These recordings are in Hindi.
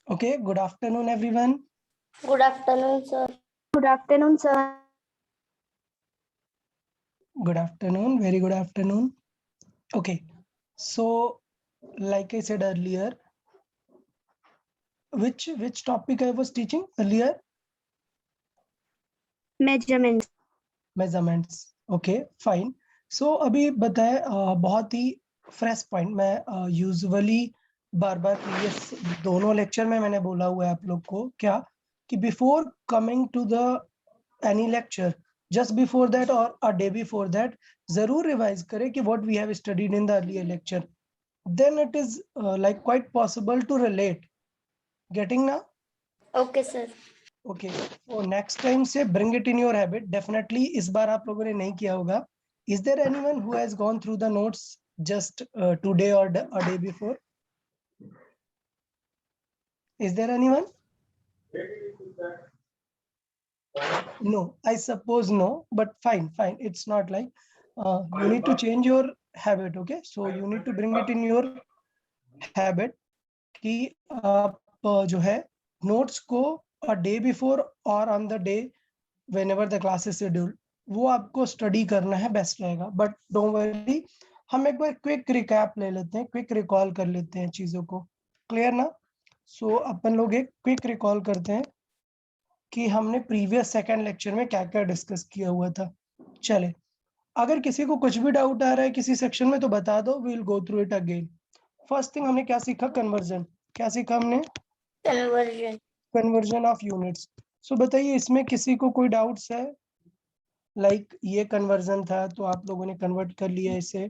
Okay, good afternoon, everyone. Good afternoon, sir. Good afternoon, sir. Good afternoon, very good afternoon. Okay, so like I said earlier, which topic I was teaching earlier? Measurements. Measurements. Okay, fine. So अभी बताए बहुत ही फ्रेश पॉइंट मैं यूजुअली बार बार प्रीवियस दोनों लेक्चर में मैंने बोला हुआ है आप लोग को क्या कि before coming to the any lecture just before that or a day before that जरूर रिवाइज करें कि what we have studied in the earlier lecture, then it is like quite possible to relate. Getting now? Okay, sir. Okay, so next time से bring it in your habit. Definitely इस बार आप लोगों ने नहीं किया होगा. Is there anyone who has gone through the notes just today or a day before? Is there anyone? No, I suppose no, but fine. It's not like you need to change your habit. Okay, so you need to bring it in your habit कि आप जो है notes को a day before or on the day whenever the class is scheduled वो आपको स्टडी करना है, बेस्ट रहेगा. बट डोंट वरी, हम एक बार क्विक रिकैप ले लेते हैं, क्विक रिकॉल कर लेते हैं चीजों को. क्लियर ना? सो अपन लोग एक क्विक रिकॉल करते हैं कि हमने प्रीवियस सेकंड लेक्चर में क्या क्या डिस्कस किया हुआ था. चले, अगर किसी को कुछ भी डाउट आ रहा है किसी सेक्शन में तो बता दो, we will go through it again. First thing हमने क्या सीखा? कन्वर्जन. क्या सीखा हमने? Conversion. Conversion of units. So बताइए इसमें किसी को कोई डाउट्स है? लाइक ये कन्वर्जन था तो आप लोगों ने कन्वर्ट कर लिया इसे,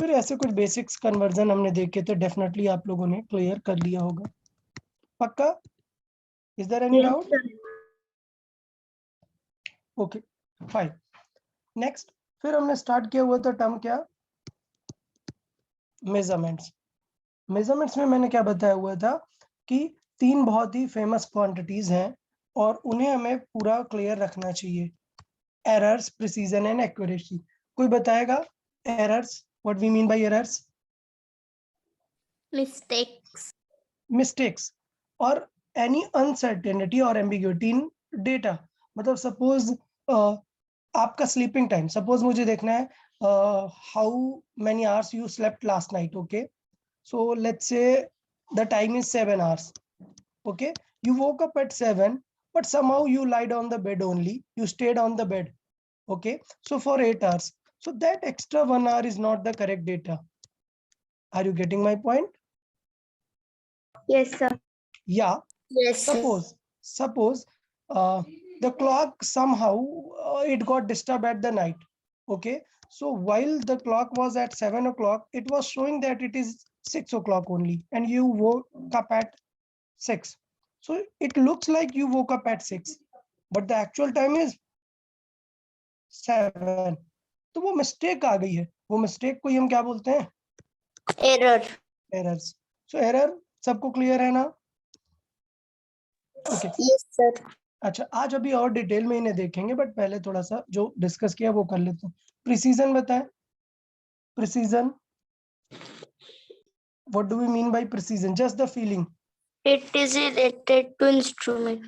फिर ऐसे कुछ बेसिक्स कन्वर्जन हमने देखे तो डेफिनेटली आप लोगों ने क्लियर कर लिया होगा. पक्का? Is there any doubt? Okay fine. Next फिर हमने स्टार्ट किया हुआ था टर्म क्या? मेजरमेंट्स. मेजरमेंट्स में मैंने क्या बताया हुआ था कि तीन बहुत ही फेमस क्वांटिटीज हैं और उन्हें हमें पूरा क्लियर रखना चाहिए. Errors, precision and accuracy. कोई बताएगा errors? What we mean by errors? Mistakes. Mistakes और एनी अनसर्टेनिटी और एम्बिग्यूटी इन डेटा. मतलब सपोज आपका स्लीपिंग टाइम, सपोज मुझे देखना है how many hours you slept last night. Okay, so let's say the time is 7 hours. Okay, you woke up at 7 but somehow you lied on the bed only, you stayed on the bed. Okay, so for 8 hours, so that extra 1 hour is not the correct data. Are you getting my point? Yes, sir. Yeah. Yes, sir. Suppose the clock somehow it got disturbed at the night. Okay, so while the clock was at 7 o'clock, it was showing that it is 6 o'clock only and you woke up at 6. So it looks like you woke up at 6 but the actual time is 7. तो वो मिस्टेक आ गई है. वो मिस्टेक को ही हम क्या बोलते हैं? Error. एरर्स. सो एरर सबको क्लियर है ना? ओके. Yes, sir. अच्छा, आज अभी और डिटेल में इन्हें देखेंगे बट पहले थोड़ा सा जो डिस्कस किया वो कर लेते हैं. प्रिसीजन बताएं. Precision, what do we mean by precision? Just the feeling. It is related to instrument.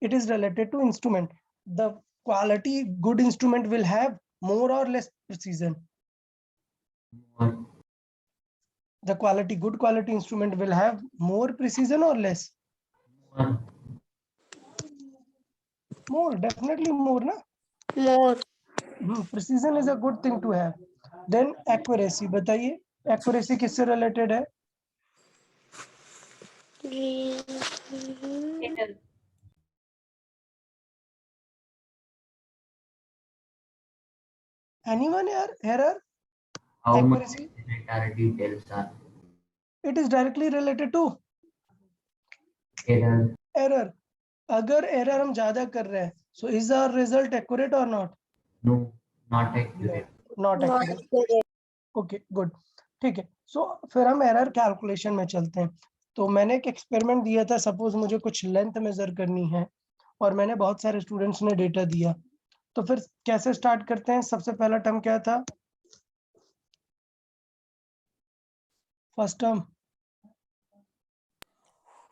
It is related to instrument. The quality good instrument will have more or less precision. The quality good quality instrument will have more precision or less? More, definitely more, na? More. Precision is a good thing to have. Then accuracy. बताइए accuracy किससे related है? Anyone here? Error? How Accuracy? much data details are It is directly related to error? error. अगर error हम ज्यादा कर रहे हैं, so is our result accurate or not? No, not accurate. Not Not accurate. accurate. Okay good. ठीक है, सो फिर हम एरर कैलकुलेशन में चलते हैं. तो मैंने एक एक्सपेरिमेंट दिया था. सपोज मुझे कुछ लेंथ मेजर करनी है और मैंने बहुत सारे स्टूडेंट्स ने डेटा दिया. तो फिर कैसे स्टार्ट करते हैं? सबसे पहला टर्म क्या था? First term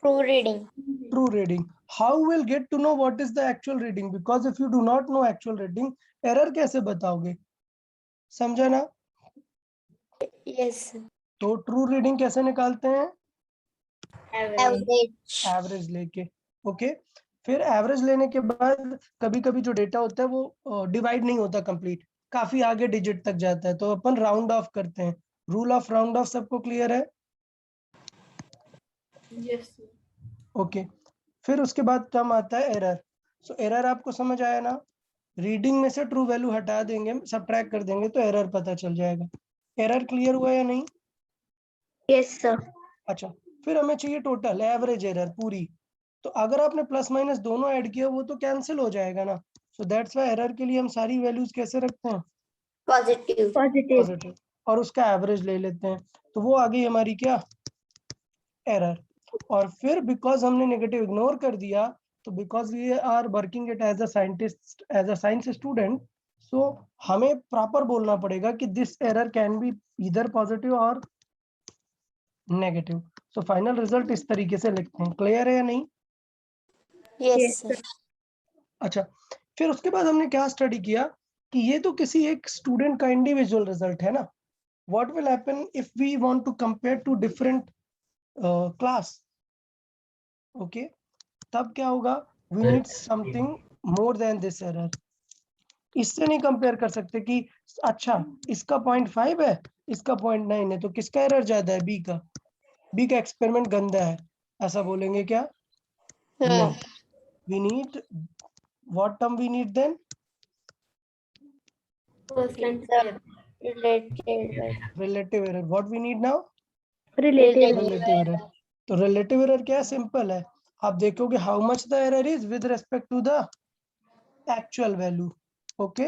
True reading. True reading. How will get to know what is the actual reading? Because if you do not know actual reading, error कैसे बताओगे? समझा ना? Yes, sir. तो ट्रू रीडिंग कैसे निकालते हैं? Average. एवरेज लेके. ओके, फिर एवरेज लेने के बाद कभी कभी जो डेटा होता है वो डिवाइड नहीं होता कंप्लीट, काफी आगे डिजिट तक जाता है, तो अपन राउंड ऑफ करते हैं. रूल ऑफ राउंड ऑफ सबको क्लियर है? Yes. ओके, फिर उसके बाद टर्म आता है एरर. सो एरर आपको समझ आया ना? रीडिंग में से ट्रू वैल्यू हटा देंगे, सबट्रैक्ट कर देंगे तो एरर पता चल जाएगा. एरर क्लियर हुआ या नहीं? Yes, sir. अच्छा, फिर हमें चाहिए टोटल एवरेज एरर पूरी. तो अगर आपने प्लस माइनस दोनों ऐड किया वो तो कैंसिल हो जाएगा ना. सो दैट्स व्हाई एरर के लिए हम सारी वैल्यूज कैसे रखते हैं? Positive. Positive. पॉजिटिव. और उसका एवरेज ले लेते हैं, तो वो आ गई हमारी क्या? एरर. और फिर बिकॉज हमने नेगेटिव इग्नोर कर दिया, तो because we are working it as a scientist, as a science student, so हमें प्रॉपर बोलना पड़ेगा कि this error can be either positive और नेगेटिव. सो फाइनल रिजल्ट इस तरीके से लिखते हैं. क्लियर है या नहीं? Yes, Yes, sir. अच्छा, फिर उसके बाद हमने क्या स्टडी किया कि ये तो किसी एक स्टूडेंट का इंडिविजुअल रिजल्ट है ना. What will happen if we want to compare to different class? Okay, तब क्या होगा? We need something more than this error. इससे नहीं कंपेयर कर सकते कि अच्छा इसका 0.5 है, इसका 0.9 है, तो किसका एरर ज्यादा है? बी का. बी का एक्सपेरिमेंट गंदा है, ऐसा बोलेंगे क्या? No. नहीं. We need, what term we need then? Related. Relative error. What we need now? Relative. Relative error. तो रिलेटिव एरर क्या है? सिंपल है. आप देखोगे how much the error is with respect to the actual value. Okay.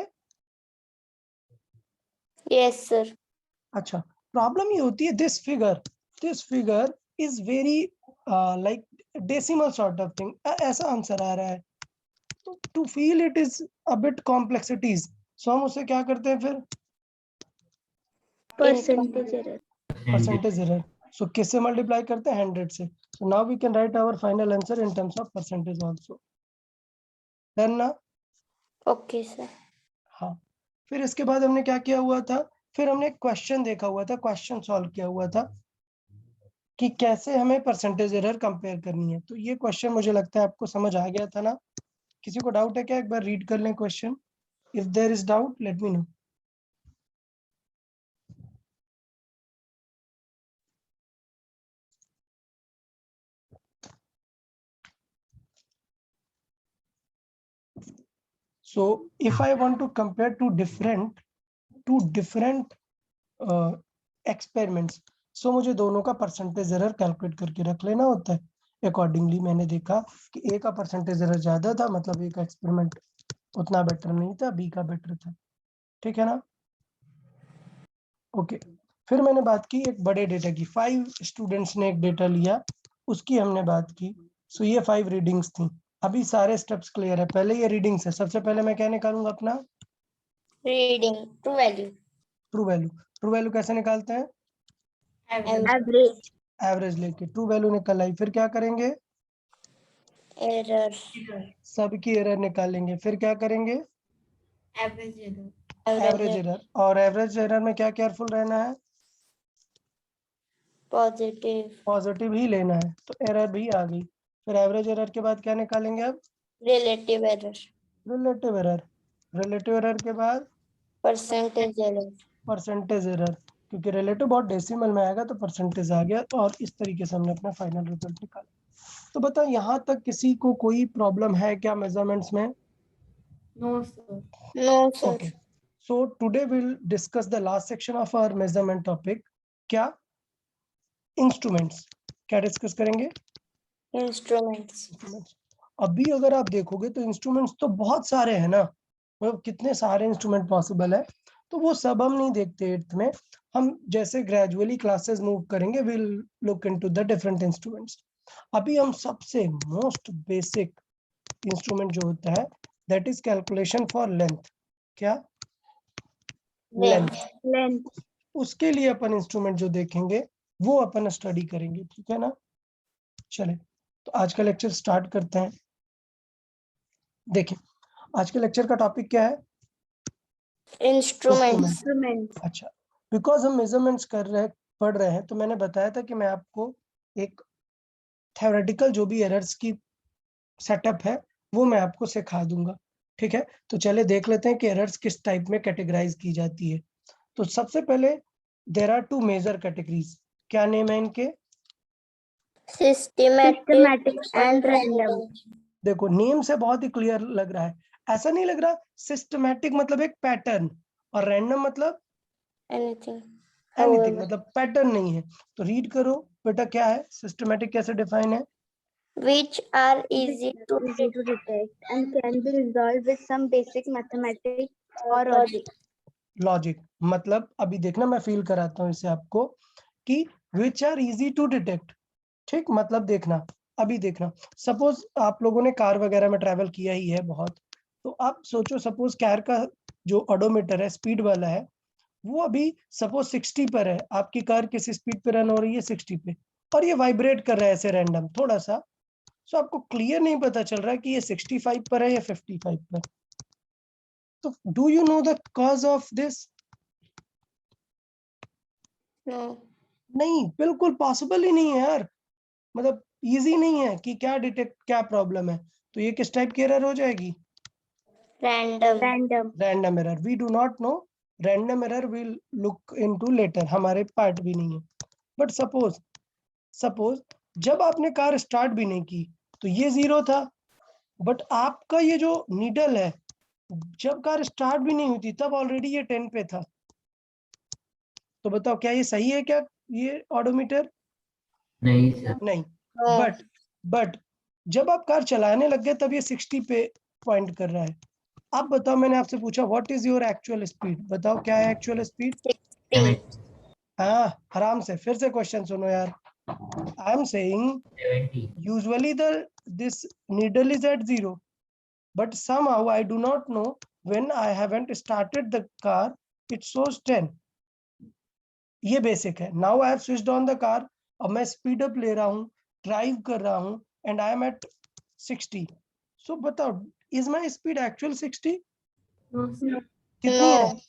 Yes, sir. अच्छा, प्रॉब्लम ये होती है this figure is very like decimal sort of thing. ऐसा आंसर आ रहा है, तो to feel it is a bit complexities. So हम उसे क्या करते हैं फिर? Percentage error. Percentage error. So किससे मल्टीप्लाई करते हैं? 100 से. So now we can write our final answer in terms of percentage also. Done ना? Okay, sir. हाँ, फिर इसके बाद हमने क्या किया हुआ था? फिर हमने क्वेश्चन देखा हुआ था, क्वेश्चन सॉल्व किया हुआ था कि कैसे हमें परसेंटेज एरर कंपेयर करनी है. तो ये क्वेश्चन मुझे लगता है आपको समझ आ गया था ना. किसी को डाउट है क्या? एक बार रीड कर लें question. If there is doubt let me know. So if I want to compare two different experiments, so मुझे दोनों का परसेंटेज एरर कैलकुलेट करके रख लेना होता है. अकॉर्डिंगली मैंने देखा कि ए का परसेंटेज एरर ज्यादा था, मतलब ए का एक्सपेरिमेंट उतना बेटर नहीं था, बी का बेटर था. ठीक है ना? ओके, फिर मैंने बात की एक बड़े डेटा की. 5 स्टूडेंट्स ने एक डेटा लिया, उसकी हमने बात की. सो ये 5 रीडिंग्स थी. अभी सारे स्टेप्स क्लियर है. पहले ये रीडिंग्स है. सबसे पहले मैं क्या निकालूंगा? अपना Reading. True value. True value. True value कैसे निकालते हैं? Average. एवरेज लेके ट्रू वैल्यू निकल आई. फिर क्या करेंगे? Error. सबकी एरर निकालेंगे. फिर क्या करेंगे? Average error. Average error. और एवरेज एरर में क्या केयरफुल रहना है? Positive. पॉजिटिव ही लेना है. तो एरर भी आ गई. फिर एवरेज एरर के बाद क्या निकालेंगे? अब Relative error. Relative error. Relative error के बाद Percentage error. परसेंटेज एरर, क्योंकि रिलेटिव बहुत डेसिमल में आएगा तो परसेंटेज आ गया. और इस तरीके से हमने अपना फाइनल रिजल्ट निकाला. तो बताओ यहाँ तक किसी को कोई प्रॉब्लम है क्या मेजरमेंट्स में? No, sir. No, sir. Okay. So today we'll discuss the last section of our measurement topic. क्या? इंस्ट्रूमेंट्स. क्या डिस्कस करेंगे? Instruments. अभी अगर आप देखोगे तो इंस्ट्रूमेंट्स तो बहुत सारे हैं ना, मतलब कितने सारे इंस्ट्रूमेंट पॉसिबल है. तो वो सब हम नहीं देखते 8th में. हम जैसे ग्रेजुअली क्लासेस मूव करेंगे will look into the different instruments. अभी हम सबसे मोस्ट बेसिक इंस्ट्रूमेंट जो होता है that is calculation for length. क्या? Length. Length. उसके लिए अपन इंस्ट्रूमेंट जो देखेंगे वो अपन स्टडी करेंगे. ठीक है ना? चले, तो आज का लेक्चर स्टार्ट करते हैं। देखिए आज के लेक्चर का टॉपिक क्या है? Instruments. Instruments. अच्छा, बिकॉज हम मेजरमेंट्स पढ़ रहे हैं, तो मैंने बताया था कि मैं आपको एक थ्योरेटिकल जो भी एरर्स की सेटअप है वो मैं आपको सिखा दूंगा। ठीक है, तो चले देख लेते हैं कि एरर्स किस टाइप में कैटेगराइज की जाती है। तो सबसे पहले there are two major categories. क्या नेम है इनके? Systematic and random. देखो नेम से बहुत ही क्लियर लग रहा है, ऐसा नहीं लग रहा? सिस्टमैटिक मतलब एक पैटर्न और रैंडम मतलब anything. एनीथिंग, However, मतलब पैटर्न नहीं है। तो रीड करो बेटा, क्या है सिस्टमैटिक, कैसे डिफाइन है? which are easy to Easy to detect and can be resolved with some basic mathematics or logic. Logic मतलब अभी देखना, मैं फील कराता हूँ इसे आपको कि which are easy to detect. ठीक, मतलब देखना, अभी देखना, सपोज आप लोगों ने कार वगैरह में ट्रैवल किया ही है बहुत, तो आप सोचो सपोज कार का जो ओडोमीटर है स्पीड वाला है वो अभी सपोज 60 पर है, आपकी कार किस स्पीड पे रन हो रही है? 60 पे, और ये वाइब्रेट कर रहा है ऐसे रैंडम थोड़ा सा। सो आपको क्लियर नहीं पता चल रहा है कि ये 65 पर है या 55 पर। तो do you know the cause of this? no. नहीं, बिल्कुल पॉसिबल ही नहीं है यार, मतलब इजी नहीं है कि क्या डिटेक्ट, क्या प्रॉब्लम है। तो ये किस टाइप की एरर हो जाएगी? Random. Random. Random error. We do not know, random error will look into later, हमारे पार्ट भी नहीं है। बट सपोज जब आपने कार स्टार्ट भी नहीं की तो ये 0 था, बट आपका ये जो नीडल है जब कार स्टार्ट भी नहीं हुई थी तब ऑलरेडी ये 10 पे था। तो बताओ क्या ये सही है क्या ये ऑडोमीटर? नहीं सर। नहीं। No. बट जब आप कार चलाने लग गए तब ये 60 पे पॉइंट कर रहा है। आप बताओ, मैंने आपसे पूछा what is your actual speed, बताओ क्या है एक्चुअल स्पीड? 60. हाँ, आराम से फिर से क्वेश्चन सुनो यार। I am saying 70. usually this needle is at 0, but somehow I do not know, when I haven't started the car it shows 10। ये बेसिक है। Now I have switched on the car, अब मैं स्पीड अप ले रहा हूँ, ड्राइव कर रहा हूँ एंड आई एम एट 60। सो बताओ is my speed actual 60? No, sir. कितनी है? No.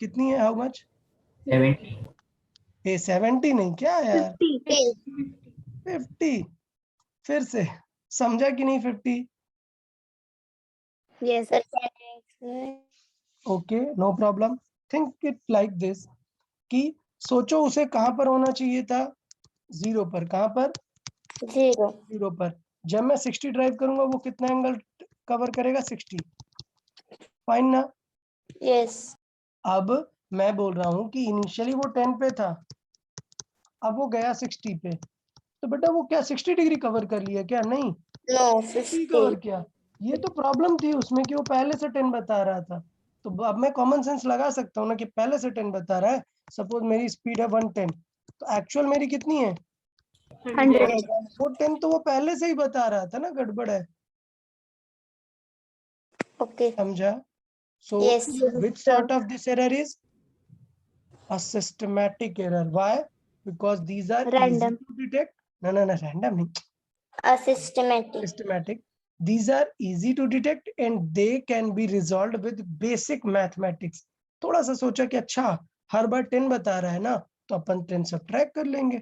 कितनी है? How much? 70. ये 70 नहीं, क्या यार 50. 50। फिर से समझा कि नहीं? 50। Yes. Sir, can you explain? Okay, no problem. Think it like this कि सोचो उसे कहां पर होना चाहिए था? 0 पर। कहां पर? 0. 0 पर। जब मैं 60 ड्राइव करूंगा वो कितना एंगल कवर करेगा? 60। फाइन ना? Yes. अब मैं बोल रहा हूँ कि इनिशियली वो 10 पे था, अब वो गया 60 पे, तो बेटा वो क्या 60 डिग्री कवर कर लिया क्या? नहीं, No. 50 कवर 50. किया। ये तो प्रॉब्लम थी उसमें कि वो पहले से 10 बता रहा था। तो अब मैं कॉमन सेंस लगा सकता हूँ ना कि पहले से 10 बता रहा है। सपोज मेरी स्पीड है 110, तो एक्चुअल मेरी कितनी है? 100. वो 10 तो वो पहले से ही बता रहा था ना, गड़बड़ है। Okay. समझा? सो Yes. which sort of this error is a systematic error? Why? Because these are easy Random. to detect. No, random नहीं, A systematic. systematic. These are easy to detect and they can be resolved with basic mathematics. थोड़ा सा सोचा कि अच्छा हर बार 10 बता रहा है ना, तो अपन 10 सब्ट्रैक्ट कर लेंगे।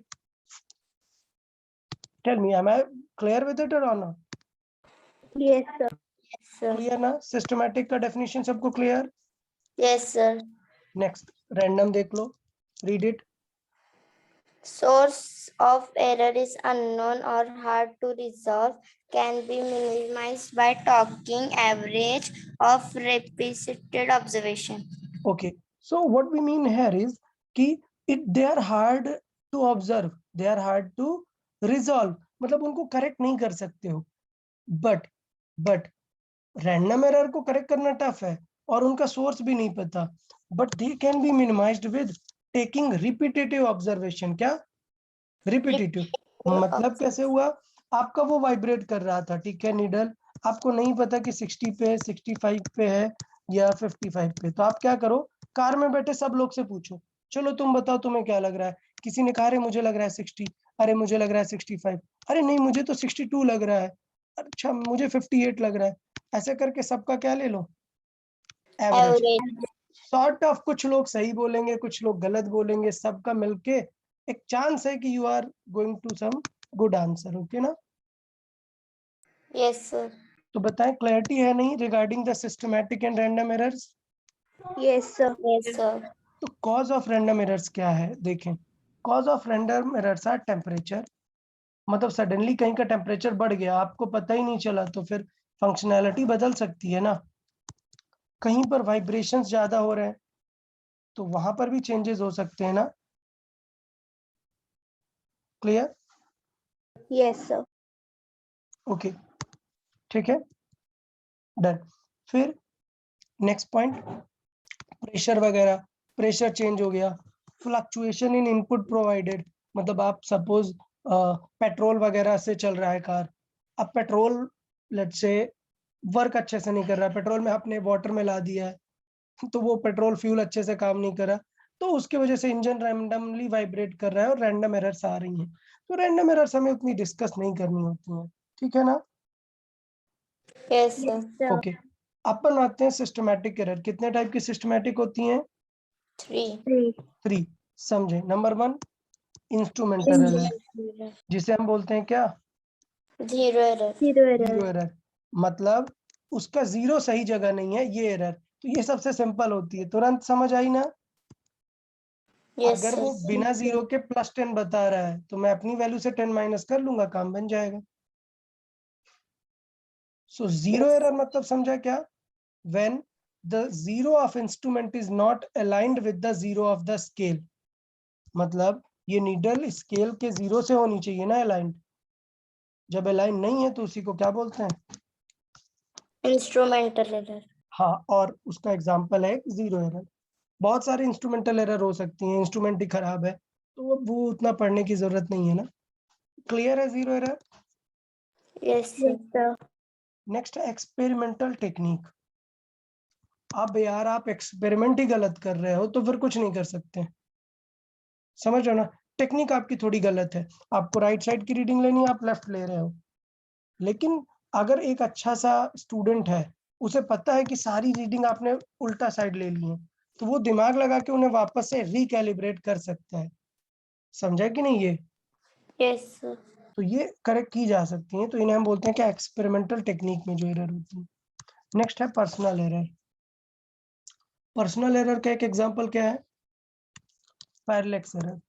Tell me, am I clear with it or not? Yes, sir. Yes, sir. Clear ना? सिस्टमैटिक का डेफिनेशन सबको clear? Yes, sir. Next random देख लो, read it. Source of error is unknown or hard to resolve. Can be minimized by talking average of repeated observation. Okay, so what we mean here is कि they are hard to observe, they are hard to resolve, मतलब उनको करेक्ट नहीं कर सकते हो। बट रैंडम एरर को करेक्ट करना टफ है और उनका सोर्स भी नहीं पता, but they can be minimised with taking repetitive observation. क्या? रिपीटेटिव मतलब कैसे हुआ? आपका वो वाइब्रेट कर रहा था, ठीक है, नीडल, आपको नहीं पता कि 60 पे है, 65 पे है या 55 पे। तो आप क्या करो, कार में बैठे सब लोग से पूछो, चलो तुम बताओ तुम्हें क्या लग रहा है। किसी ने कहा रे मुझे लग रहा है 60, अरे मुझे लग रहा है 65, अरे नहीं मुझे तो 62 लग रहा है, अच्छा मुझे 58 लग रहा है, ऐसे करके सबका क्या ले लो, एवरेज। एवरेज। सॉर्ट ऑफ कुछ लोग सही बोलेंगे, कुछ लोग गलत बोलेंगे, सबका मिलके एक चांस है कि you are going to some good answer, okay ना। Yes sir. तो बताएं क्लैरिटी है नहीं regarding the systematic and random errors. Yes, sir. Yes sir. तो कॉज ऑफ रैंडम एरर्स क्या है, देखें, cause of random errors are temperature, मतलब सडनली कहीं का टेम्परेचर बढ़ गया, आपको पता ही नहीं चला, तो फिर फंक्शनैलिटी बदल सकती है ना। कहीं पर वाइब्रेशंस ज्यादा हो रहे हैं तो वहां पर भी चेंजेस हो सकते हैं ना। क्लियर? Yes, sir. ओके, ठीक है, डन। फिर नेक्स्ट पॉइंट, प्रेशर वगैरह, प्रेशर चेंज हो गया, फ्लक्चुएशन इन इनपुट प्रोवाइडेड, मतलब आप सपोज पेट्रोल वगैरह से चल रहा है कार, अब पेट्रोल लेट्स से वर्क अच्छे से नहीं कर रहा है, पेट्रोल में आपने वाटर में ला दिया है तो वो पेट्रोल फ्यूल अच्छे से काम नहीं कर रहा, तो उसकी वजह से इंजन रैंडमली वाइब्रेट कर रहा है और रैंडम एरर्स आ रही हैं। तो रैंडम एरर्स हमें उतनी डिस्कस नहीं करनी होती है, ठीक है ना। Yes Yes, sir. sir. Okay, अपन आते हैं सिस्टमैटिक एरर। कितने टाइप की सिस्टमैटिक होती हैं? 3। 3. 3। समझे, नंबर 1 इंस्ट्रूमेंटल एरर, जिसे हम बोलते हैं क्या, 0 एरर। 0 zero error. एरर, मतलब उसका जीरो सही जगह नहीं है, ये एरर। तो ये सबसे सिंपल होती है, तुरंत समझ आई ना। यस अगर सर। वो बिना जीरो के +10 बता रहा है तो मैं अपनी वैल्यू से 10 माइनस कर लूंगा, काम बन जाएगा। सो जीरो एरर मतलब समझा क्या, when the zero of instrument is not aligned with the zero of the scale, मतलब ये नीडल स्केल के जीरो से होनी चाहिए ना अलाइंड, जब अलाइन नहीं है तो उसी को क्या बोलते हैं, इंस्ट्रूमेंटल एरर। हाँ, और उसका एग्जांपल है जीरो एरर। बहुत सारे इंस्ट्रूमेंटल एरर हो सकती हैं, इंस्ट्रूमेंट ही खराब है तो वो उतना पढ़ने की जरूरत नहीं है ना। क्लियर है zero error. Yes Yes, sir. sir. Next experimental technique. अब यार आप एक्सपेरिमेंट ही गलत कर रहे हो तो फिर कुछ नहीं कर सकते, समझ रहे हो ना। टेक्निक आपकी थोड़ी गलत है, आपको राइट साइड की रीडिंग लेनी है, आप लेफ्ट ले रहे हो। लेकिन अगर एक अच्छा सा स्टूडेंट है, उसे पता है कि सारी रीडिंग आपने उल्टा साइड ले ली है, तो वो दिमाग लगा के उन्हें वापस से रिकैलिब्रेट कर सकता है, समझा कि नहीं ये। Yes sir. तो ये करेक्ट की जा सकती है, तो इन्हें हम बोलते हैं क्या, एक्सपेरिमेंटल टेक्निक में जो एरर होती है। नेक्स्ट है पर्सनल एरर। पर्सनल एरर का एक एग्जांपल क्या है, पैरेलैक्स एरर।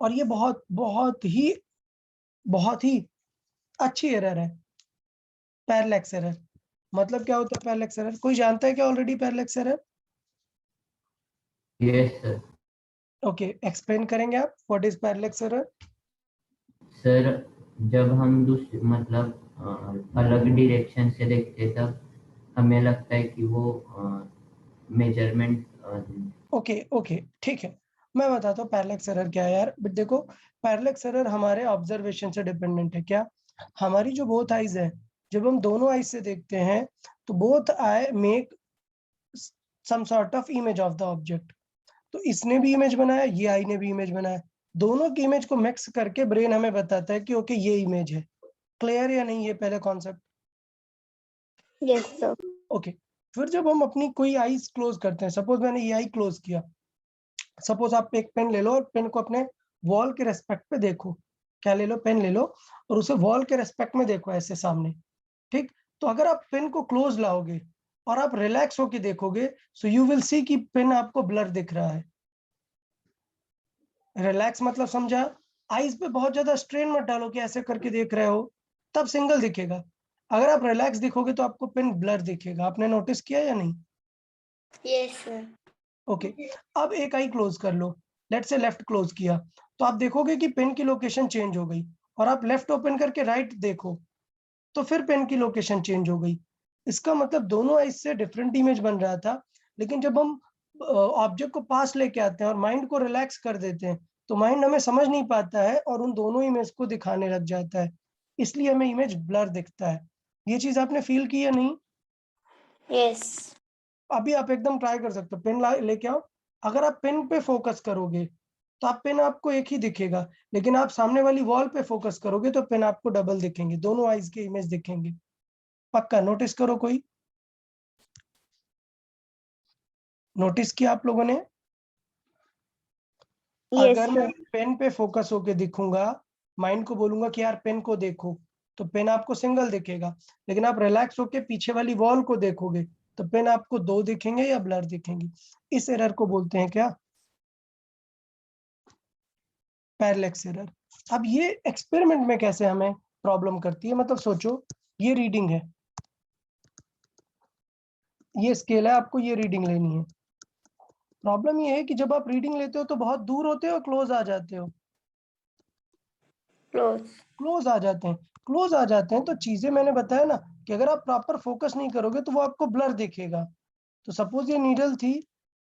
और ये बहुत ही अच्छी एरर है, पैरेलैक्स एरर। मतलब क्या होता है पैरेलैक्स एरर, कोई जानता है क्या already parallax error? Yes sir. Okay, explain करेंगे आप, what is parallax error? Sir जब हम दूसरे मतलब अलग डायरेक्शन से देखते तब हमें लगता है कि वो मेजरमेंट। ओके ओके, ठीक है, मैं बताता हूँ पैरेलैक्स एरर क्या है यार। बट देखो, पैरेलैक्स एरर हमारे ऑब्जर्वेशन से डिपेंडेंट है। क्या, हमारी जो बोथ आईज है, जब हम दोनों आईज से देखते हैं तो both eye make some sort of image of the object. तो इसने भी इमेज बनाया, ये आई ने भी इमेज बनाया, दोनों की इमेज को मिक्स करके ब्रेन हमें बताता है कि ओके ये इमेज है। क्लियर या नहीं ये पहले कॉन्सेप्ट? Yes, sir. ओके, फिर जब हम अपनी कोई आईज क्लोज करते हैं, सपोज मैंने ये आई क्लोज किया, सपोज आप एक पेन ले लो और पेन को अपने वॉल के रेस्पेक्ट पे देखो, क्या ले लो, पेन ले लो और उसे वॉल के रेस्पेक्ट में देखो ऐसे सामने, ठीक। तो अगर आप पेन को क्लोज लाओगे और आप रिलैक्स होके देखोगे, सो यू विल सी कि पेन आपको ब्लर दिख रहा है। रिलैक्स मतलब समझा, आईज पे बहुत ज्यादा स्ट्रेन मत डालो कि ऐसे करके देख रहे हो, तब सिंगल दिखेगा। अगर आप रिलैक्स दिखोगे तो आपको पेन ब्लर दिखेगा, आपने नोटिस किया या नहीं? Yes sir. ओके, अब एक आई क्लोज कर लो, लेट्स से लेफ्ट क्लोज किया, तो आप देखोगे कि पेन की लोकेशन चेंज हो गई, और आप लेफ्ट ओपन करके राइट देखो तो फिर पेन की लोकेशन चेंज हो गई। इसका मतलब दोनों आईज से डिफरेंट इमेज बन रहा था, लेकिन जब हम ऑब्जेक्ट को पास लेके आते हैं और माइंड को रिलैक्स कर देते हैं तो माइंड हमें समझ नहीं पाता है और उन दोनों इमेज को दिखाने लग जाता है, इसलिए हमें इमेज ब्लर दिखता है। ये चीज आपने फील की या नहीं? यस। अभी आप एकदम ट्राई कर सकते हो, पेन लेके आओ, अगर आप पेन पे फोकस करोगे तो आप पेन आपको एक ही दिखेगा, लेकिन आप सामने वाली वॉल पे फोकस करोगे तो पेन आपको डबल दिखेंगे, दोनों आईज के इमेज दिखेंगे। पक्का नोटिस करो, कोई नोटिस किया आप लोगों ने? Yes, अगर sir. मैं पेन पे फोकस होके दिखूंगा, माइंड को बोलूंगा कि यार पेन को देखो, तो पेन आपको सिंगल दिखेगा, लेकिन आप रिलैक्स होके पीछे वाली वॉल को देखोगे तो पेन आपको दो दिखेंगे या ब्लर दिखेंगे। इस एरर को बोलते हैं क्या? Parallax error. अब ये एक्सपेरिमेंट में कैसे हमें प्रॉब्लम करती है, मतलब सोचो ये रीडिंग है, ये स्केल है, आपको ये रीडिंग लेनी है। प्रॉब्लम ये है कि जब आप रीडिंग लेते हो तो बहुत दूर होते हो, क्लोज आ जाते हो, क्लोज। क्लोज आ जाते हैं, क्लोज आ जाते हैं तो चीजें मैंने बताया ना कि अगर आप प्रॉपर फोकस नहीं करोगे तो वो आपको ब्लर दिखेगा। तो सपोज ये नीडल थी,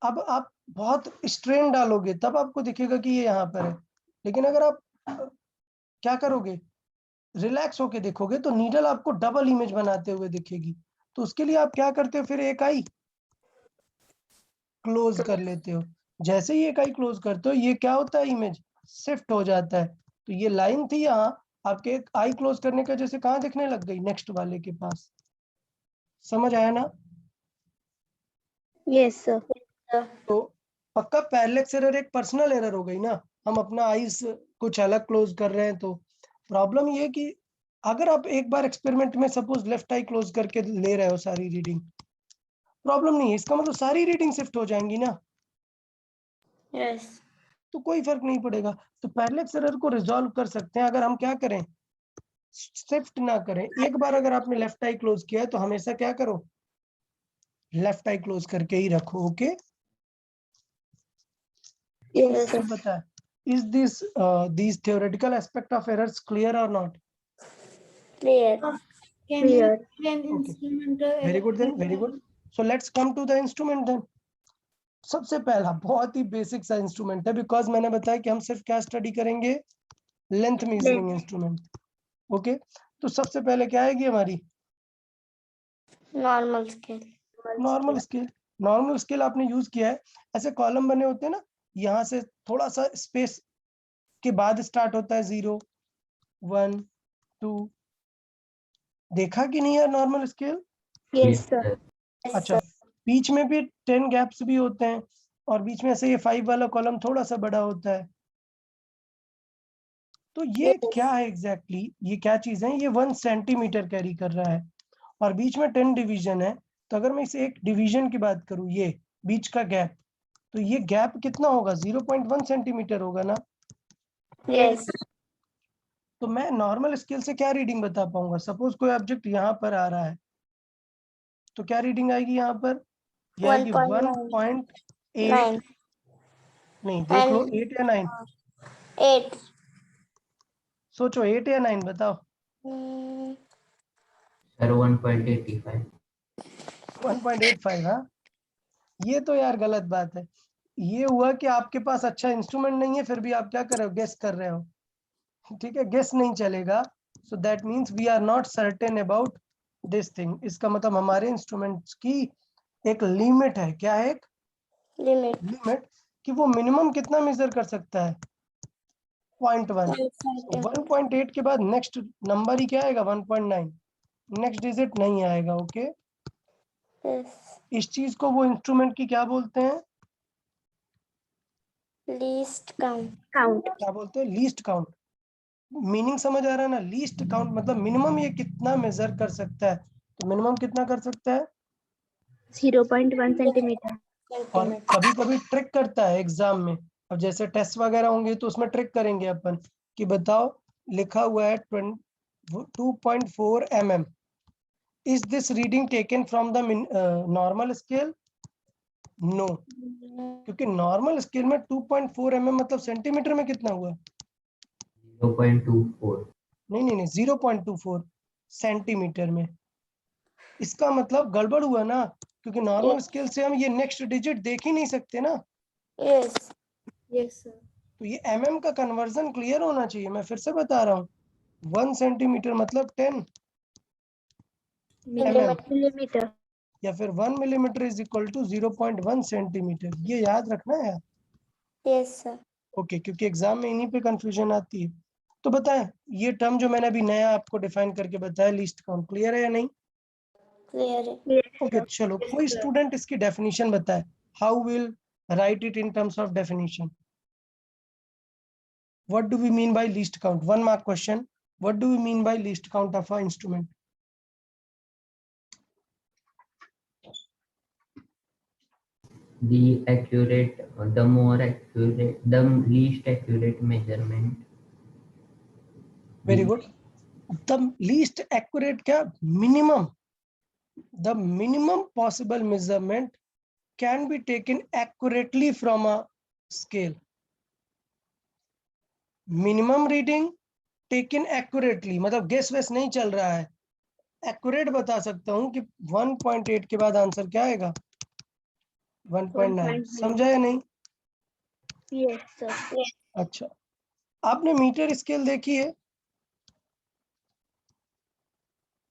अब आप बहुत स्ट्रेन डालोगे तब आपको दिखेगा कि ये यहाँ पर है, लेकिन अगर आप क्या करोगे, रिलैक्स होके देखोगे तो नीडल आपको डबल इमेज बनाते हुए दिखेगी। तो उसके लिए आप क्या करते हो, फिर एक आई क्लोज कर लेते हो। जैसे ही एक आई क्लोज करते हो ये क्या होता है, इमेज शिफ्ट हो जाता है। तो ये लाइन थी यहाँ, आपके एक आई क्लोज करने का जैसे कहाँ दिखने लग गई, नेक्स्ट वाले के पास। समझ आया ना? Yes, sir. तो पक्का पैरेलैक्स एरर एक पर्सनल एरर हो गई ना, हम अपना आईज कुछ अलग क्लोज कर रहे हैं। तो प्रॉब्लम ये कि अगर आप एक बार एक्सपेरिमेंट में सपोज लेफ्ट आई क्लोज करके ले रहे हो सारी रीडिंग, प्रॉब्लम नहीं है, इसका मतलब सारी रीडिंग शिफ्ट हो जाएंगी ना, यस। तो कोई फर्क नहीं पड़ेगा। तो पैरेलैक्स एरर को रिजॉल्व कर सकते हैं अगर हम क्या करें, शिफ्ट ना करें। एक बार अगर आपने लेफ्ट आई क्लोज किया है तो हमेशा क्या करो, लेफ्ट आई क्लोज करके ही रखो। Okay, Yes, sir. पता है, is this these theoretical aspect of errors clear or not? Clear. Can you Clear. explain Okay. instrumental Very good then, very good. So let's come to the instrument then. सबसे पहला बहुत ही बेसिक सा इंस्ट्रूमेंट है, बिकॉज मैंने बताया कि हम सिर्फ क्या स्टडी करेंगे, लेंथ मेजरिंग इंस्ट्रूमेंट। ओके, तो सबसे पहले क्या आएगी हमारी, normal scale. Normal scale. Normal scale आपने यूज किया है, ऐसे कॉलम बने होते हैं ना, यहाँ से थोड़ा सा स्पेस के बाद स्टार्ट होता है 0 1 2, देखा कि नहीं यार नॉर्मल स्केल? Yes, sir. अच्छा, बीच में भी 10 गैप्स भी होते हैं, और बीच में से ये 5 वाला कॉलम थोड़ा सा बड़ा होता है। तो ये क्या है एग्जैक्टली ये क्या चीज है, ये 1 सेंटीमीटर कैरी कर रहा है, और बीच में 10 डिवीजन है। तो अगर मैं इसे एक डिवीजन की बात करूं, ये बीच का गैप, तो ये गैप कितना होगा, 0.1 सेंटीमीटर होगा ना। यस। तो मैं नॉर्मल स्केल से क्या रीडिंग बता पाऊंगा, सपोज कोई ऑब्जेक्ट यहाँ पर आ रहा है, तो क्या रीडिंग आएगी यहाँ पर, यह आएगी 1.8। 9 नहीं देख लो, 8 या 9, 8। सोचो 8 या 9 बताओ। सर 1.85। 1.85, हाँ, ये तो यार गलत बात है। ये हुआ कि आपके पास अच्छा इंस्ट्रूमेंट नहीं है, फिर भी आप क्या कर रहे हो, गेस कर रहे हो। ठीक है, गेस नहीं चलेगा। So that means we are not certain about this thing. इसका मतलब हमारे इंस्ट्रूमेंट्स की एक लिमिट है, क्या है, एक लिमिट। लिमिट, कि वो मिनिमम कितना मेजर कर सकता है, 0.1। 1.8 के बाद नेक्स्ट नंबर ही क्या आएगा, 1.9, नेक्स्ट डिजिट नहीं आएगा। ओके, इस चीज को वो इंस्ट्रूमेंट की क्या बोलते हैं, लीस्ट काउंट। क्या बोलते हैं, लीस्ट काउंट। मीनिंग समझ आ रहा है ना, लीस्ट काउंट मतलब मिनिमम ये कितना मेजर कर सकता है। तो मिनिमम कितना कर सकता है, 0.1 centimeter. और कभी कभी ट्रिक करता है एग्जाम में। अब जैसे टेस्ट वगैरह होंगे तो उसमें ट्रिक करेंगे अपन कि बताओ, लिखा हुआ है 2.4 mm, is this reading taken from the normal scale, no, क्योंकि नॉर्मल स्केल में 2.4 mm मतलब सेंटीमीटर में कितना हुआ, 0.24। नहीं 0.24 सेंटीमीटर में। इसका मतलब गड़बड़ हुआ ना, क्योंकि नॉर्मल स्केल से हम ये नेक्स्ट डिजिट देख ही नहीं सकते ना। यस। Yes, sir. तो ये mm का कन्वर्जन क्लियर होना चाहिए। मैं फिर से बता रहा हूँ, 1 सेंटीमीटर मतलब 10 mm, Millimeter. या फिर 1 millimetre is equal to 0.1 centimetre. ये याद रखना है यार। Yes sir. ओके, क्योंकि एग्जाम में इन्हीं पे कंफ्यूजन आती है। तो बताएं, ये टर्म जो मैंने अभी नया आपको डिफाइन करके बताया, लीस्ट काउंट, क्लियर है या नहीं? क्लियर है। ओके, चलो कोई स्टूडेंट इसकी डेफिनेशन बताए, how will write it in terms of definition. What do we mean by least count? 1 mark question. What do we mean by least count of an instrument? The least accurate measurement. Very good. The least accurate क्या? Minimum. The minimum possible measurement can be taken accurately from a scale. Minimum reading taken accurately, मतलब गेस वेस नहीं चल रहा है, एक्यूरेट बता सकता हूं कि 1.8 के बाद आंसर क्या आएगा? 1.9। समझा या नहीं? Yes, sir. अच्छा, आपने मीटर स्केल देखी है?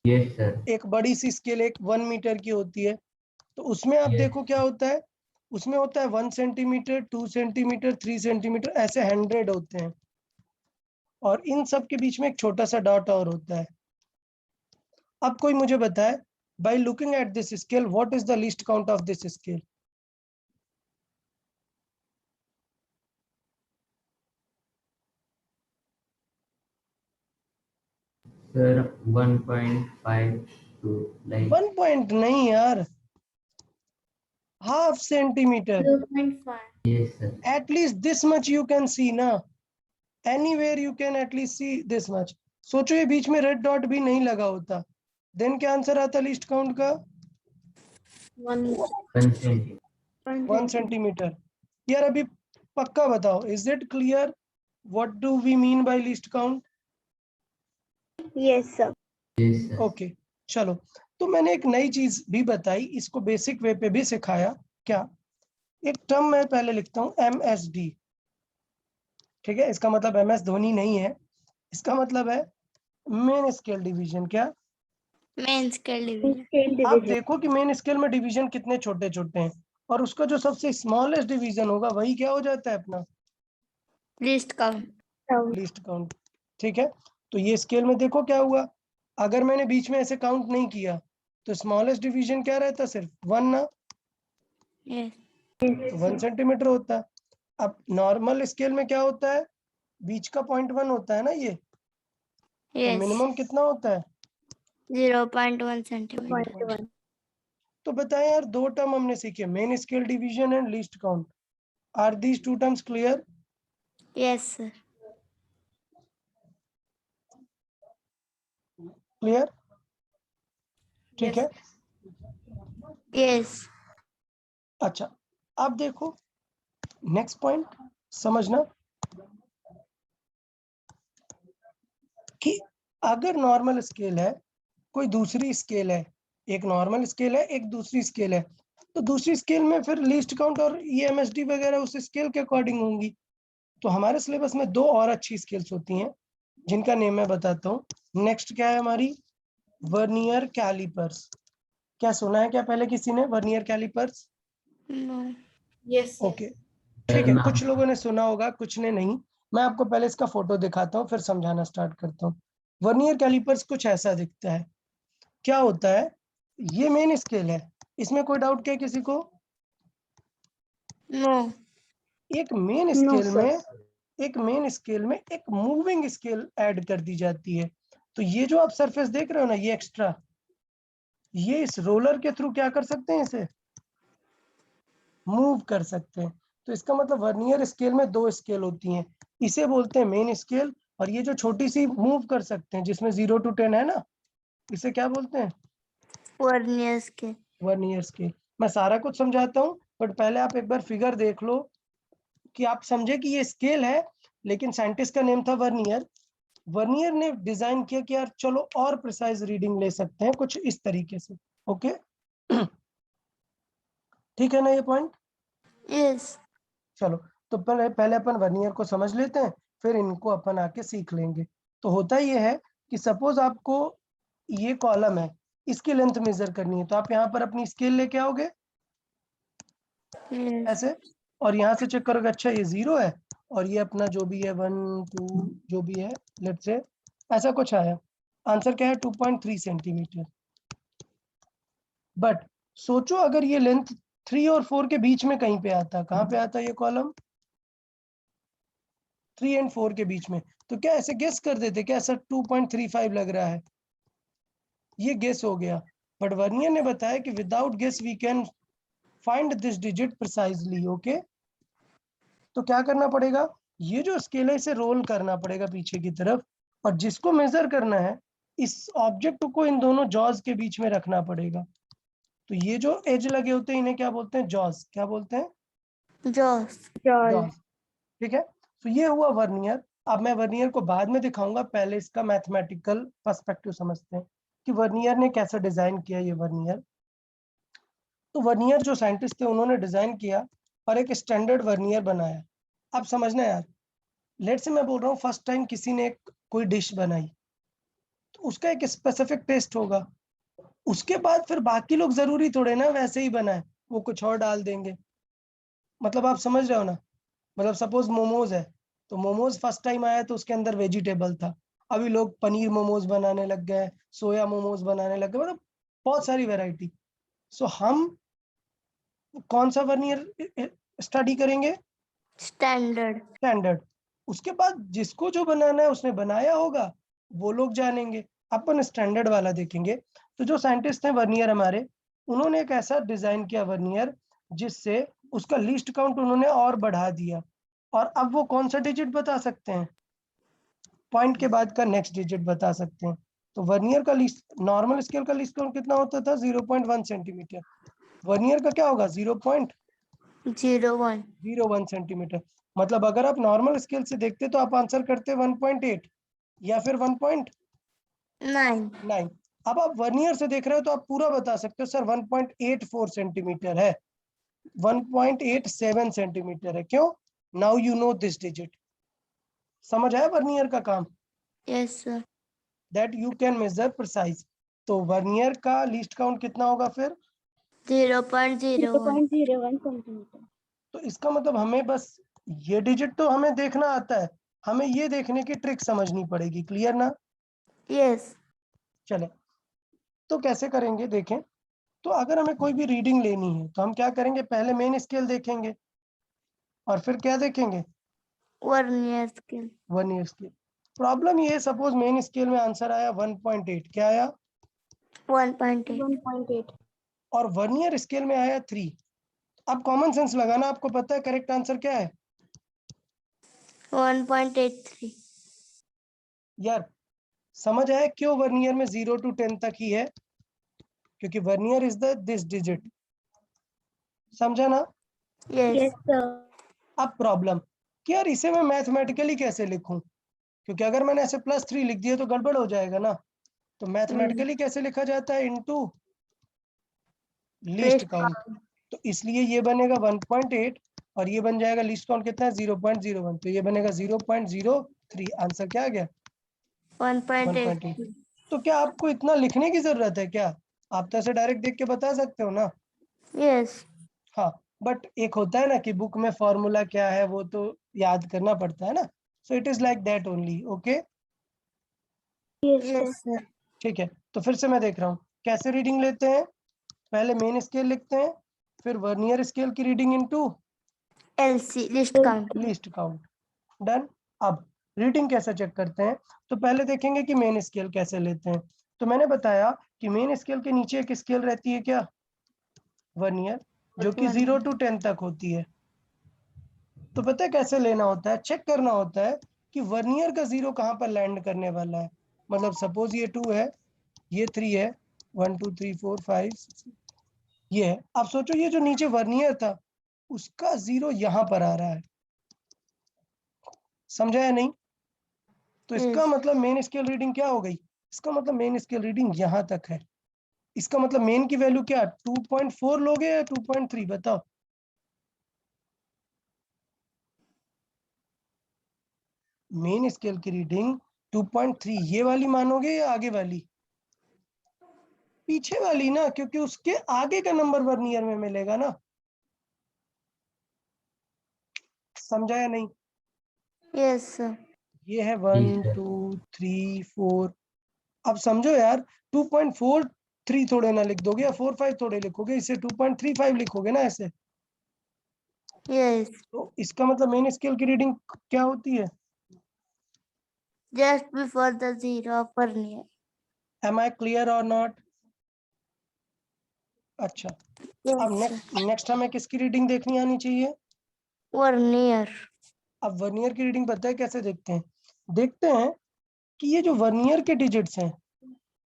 Yes, sir. एक बड़ी सी स्केल एक 1 मीटर की होती है, तो उसमें आप Yes. देखो क्या होता है, उसमें होता है 1 सेंटीमीटर, 2 सेंटीमीटर, 3 सेंटीमीटर, ऐसे 100 होते हैं, और इन सब के बीच में एक छोटा सा डॉट और होता है। अब कोई मुझे बताए, by looking at this scale, what is the least count of this scale? Sir, 1.5 to like 1 point नहीं यार, half centimetre. 2.5. yes, sir. At least this much you can see ना, anywhere you can at least see this much। सोचो ये बीच में रेड डॉट भी नहीं लगा होता, देन क्या आंसर आता लीस्ट काउंट का? 1. 1 centimeter. 1 सेंटीमीटर। यार अभी पक्का बताओ, is it clear what do we mean by least count? Yes, sir. Yes, sir. Okay, चलो, तो मैंने एक नई चीज भी बताई, इसको बेसिक वे पे भी सिखाया। क्या? एक टर्म मैं पहले लिखता हूँ, MSD। ठीक है, इसका मतलब MS धोनी नहीं है, इसका मतलब है मेन स्केल डिवीजन। क्या? Main scale division. Scale आप division. देखो कि मेन स्केल में डिवीजन कितने छोटे छोटे हैं, और उसका जो सबसे स्मॉलेस्ट डिवीजन होगा वही क्या हो जाता है अपना? Least count. Count. Least count. ठीक है, तो ये स्केल में देखो क्या हुआ, अगर मैंने बीच में ऐसे काउंट नहीं किया तो स्मॉलेस्ट डिवीजन क्या रहता? सिर्फ 1 ना, यस। तो 1 सेंटीमीटर होता है। अब नॉर्मल स्केल में क्या होता है, बीच का 0.1 होता है ना ये, तो यस। मिनिमम कितना होता है? 0.1 सेंटीमीटर। 0.1. तो बताएं यार, दो टर्म हमने सीखे, main scale division and least count. Are these two terms clear? Yes sir. Clear? ठीक है, यस। अच्छा, अब देखो नेक्स्ट पॉइंट समझना, कि अगर नॉर्मल स्केल है, कोई दूसरी स्केल है, एक नॉर्मल स्केल है, एक दूसरी स्केल है, तो दूसरी स्केल में फिर लीस्ट काउंट और EMSD वगैरह उस स्केल के अकॉर्डिंग होंगी। तो हमारे सिलेबस में दो और अच्छी स्केल्स होती हैं, जिनका नेम मैं बताता हूँ। नेक्स्ट क्या है हमारी? Vernier calipers. क्या सुना है क्या पहले किसी ने vernier calipers? No. Yes. Okay, ठीक है, कुछ लोगों ने सुना होगा, कुछ ने नहीं। मैं आपको पहले इसका फोटो दिखाता हूँ, फिर समझाना स्टार्ट करता हूँ। वर्नियर कैलिपर्स कुछ ऐसा दिखता है। क्या होता है, ये मेन स्केल है, इसमें कोई डाउट क्या किसी को? नो। एक मेन No, स्केल sir. में, एक मेन स्केल में एक मूविंग स्केल ऐड कर दी जाती है। तो ये जो आप सरफेस देख रहे हो ना, ये एक्स्ट्रा, ये इस रोलर के थ्रू क्या कर सकते हैं, इसे मूव कर सकते हैं। तो इसका मतलब वर्नियर स्केल में दो स्केल होती हैं, इसे बोलते हैं मेन स्केल, और ये जो छोटी सी मूव कर सकते हैं जिसमें 0 to 10 है ना, इसे क्या बोलते हैं? Vernier scale. Vernier scale. मैं सारा कुछ समझाता हूँ, बट पहले आप एक बार फिगर देख लो कि आप समझे कि ये स्केल है, लेकिन साइंटिस्ट का नेम था वर्नियर। वर्नियर ने डिजाइन किया कि यार चलो और प्रिसाइज रीडिंग ले सकते हैं कुछ इस तरीके से। ओके, ठीक है ना ये पॉइंट? यस। चलो, तो पहले पहले अपन वर्नियर को समझ लेते हैं, फिर इनको अपन आके सीख लेंगे। तो होता ये है कि सपोज आपको ये कॉलम है, इसकी लेंथ मेजर करनी है, तो आप यहाँ पर अपनी स्केल लेके आओगे यस। ऐसे, और यहाँ से चेक करोगे अच्छा ये 0 है, और ये अपना जो भी है 1 2 जो भी है लेट्स से ऐसा कुछ आया। आंसर क्या है 2.3 सेंटीमीटर। बट सोचो अगर ये लेंथ 3 और 4 के बीच में कहीं पे आता, कहाँ पे आता ये कॉलम? 3 एंड 4 के बीच में। तो क्या ऐसे गेस कर देते क्या ऐसा 2.35 लग रहा है? ये गेस हो गया। बट वर्नियर ने बताया कि without guess we can find this digit precisely. Okay, तो क्या करना पड़ेगा, ये जो स्केल है इसे रोल करना पड़ेगा पीछे की तरफ, और जिसको मेजर करना है इस ऑब्जेक्ट को इन दोनों जॉज के बीच में रखना पड़ेगा। तो ये जो एज लगे होते हैं इन्हें क्या बोलते हैं? जॉज। क्या बोलते हैं? जॉस। जॉज। ठीक है, तो ये हुआ वर्नियर। अब मैं वर्नियर को बाद में दिखाऊंगा, पहले इसका मैथमेटिकल पर्सपेक्टिव समझते हैं कि वर्नियर ने कैसा डिजाइन किया ये वर्नियर। तो वर्नियर जो साइंटिस्ट थे उन्होंने डिजाइन किया और एक स्टैंडर्ड वर्नियर बनाया। अब समझना यार, लेट से मैं बोल रहा हूँ फर्स्ट टाइम किसी ने कोई डिश बनाई तो उसका एक स्पेसिफिक टेस्ट होगा। उसके बाद फिर बाकी लोग जरूरी थोड़े ना वैसे ही बनाए, वो कुछ और डाल देंगे। मतलब आप समझ रहे हो ना? मतलब सपोज मोमोज है, तो मोमोज फर्स्ट टाइम आया तो उसके अंदर वेजिटेबल था। अभी लोग पनीर मोमोज बनाने लग गए, सोया मोमोज बनाने लग गए, मतलब बहुत सारी वैरायटी। सो हम कौन सा वर्नियर स्टडी करेंगे? स्टैंडर्ड। स्टैंडर्ड। उसके बाद जिसको जो बनाना है उसने बनाया होगा, वो लोग जानेंगे। अपन स्टैंडर्ड वाला देखेंगे। तो जो साइंटिस्ट हैं वर्नियर हमारे, उन्होंने एक ऐसा डिजाइन किया वर्नियर जिससे उसका लीस्ट काउंट उन्होंने और बढ़ा दिया। और अब वो कौन सा डिजिट बता सकते हैं? पॉइंट के बाद का नेक्स्ट डिजिट बता सकते हैं। तो वर्नियर का लीस्ट, नॉर्मल स्केल का लीस्ट काउंट कितना होता था? 0.1 सेंटीमीटर। वर्नियर का क्या होगा? 0.01 सेंटीमीटर। मतलब अगर आप नॉर्मल स्केल से देखते तो आप आंसर करते 1.8 या फिर 1.9। 9। अब आप वर्नियर से देख रहे हो तो आप पूरा बता सकते हो सर 1.84 सेंटीमीटर है, 1.87 सेंटीमीटर है। क्यों? Now you know this digit. समझ आया वर्नियर का काम? Yes sir. That you can measure precise. तो वर्नियर का लीस्ट काउंट कितना होगा फिर? 0.01। 0.01 सेंटीमीटर। तो इसका मतलब हमें बस ये डिजिट तो हमें देखना आता है, हमें ये देखने की ट्रिक समझनी पड़ेगी। क्लियर ना? यस। चले, तो कैसे करेंगे देखें। तो अगर हमें कोई भी रीडिंग लेनी है तो हम क्या करेंगे? पहले मेन स्केल देखेंगे और फिर क्या देखेंगे? Vernier scale. Vernier scale. Problem ये है, सपोज मेन स्केल में आंसर आया 1.8, क्या आया? 1.8। 1.8। और वर्नियर स्केल में आया 3। अब कॉमन सेंस लगाना, आपको पता है करेक्ट आंसर क्या है? 1.83। यार समझ आया क्यों वर्नियर में 0 to 10 तक ही है? क्योंकि vernier is the this digit. समझा ना? यस। Yes sir. अब प्रॉब्लम कि यार इसे मैं मैथमेटिकली कैसे लिखूं, क्योंकि अगर मैंने ऐसे +3 लिख दिया तो गड़बड़ हो जाएगा ना। तो मैथमेटिकली कैसे लिखा जाता है? Into least count. तो इसलिए ये बनेगा 1.8 और ये बन जाएगा लीस्ट काउंट कितना है? 0.01। तो ये बनेगा 0.03। आंसर क्या आ गया? 1.8। 1.8। तो क्या आपको इतना लिखने की जरूरत है क्या? आप तो ऐसे डायरेक्ट देख के बता सकते हो ना। यस। हाँ, बट एक होता है ना कि बुक में फॉर्मूला क्या है वो तो याद करना पड़ता है ना। So it is like that only. Okay, yes sir. Yes sir. ठीक है। तो फिर से मैं देख रहा हूँ कैसे रीडिंग लेते हैं। पहले मेन स्केल लिखते हैं, फिर वर्नियर स्केल की reading into LC list count. Least count. Done. अब रीडिंग कैसे चेक करते हैं? तो पहले देखेंगे कि मेन स्केल कैसे लेते हैं। तो मैंने बताया कि मेन स्केल के नीचे एक स्केल रहती है क्या? वर्नियर, जो कि 0 to 10 तक होती है। तो पता है कैसे लेना होता है? चेक करना होता है कि वर्नियर का 0 कहाँ पर लैंड करने वाला है। मतलब सपोज ये 2 है, ये 3 है, 1 2 3 4 5 6 ये है। अब सोचो ये जो नीचे वर्नियर था उसका 0 यहाँ पर आ रहा है। समझा या नहीं? तो इसका मतलब मेन स्केल रीडिंग क्या हो गई? इसका मतलब मेन स्केल रीडिंग यहाँ तक है। इसका मतलब मेन की वैल्यू क्या 2.4 लोगे या 2.3? बताओ। मेन स्केल की रीडिंग 2.3 ये वाली मानोगे या आगे वाली? पीछे वाली ना, क्योंकि उसके आगे का नंबर वर्नियर में मिलेगा ना। समझा या नहीं? Yes, sir. ये है जी 1 सर। 2 3 4। अब समझो यार 2.43 थोड़े ना लिख दोगे या 45 थोड़े लिखोगे, इसे 2.35 लिखोगे ना ऐसे। Yes. तो इसका मतलब मेन स्केल की रीडिंग क्या होती है? Just before the zero of vernier. Am I clear or not? अच्छा, अब Yes, sir. नेक्स्ट हमें किसकी रीडिंग देखनी आनी चाहिए? Vernier. अब वर्नियर की रीडिंग पता है कैसे देखते हैं? देखते हैं कि ये जो वर्नियर के डिजिट्स हैं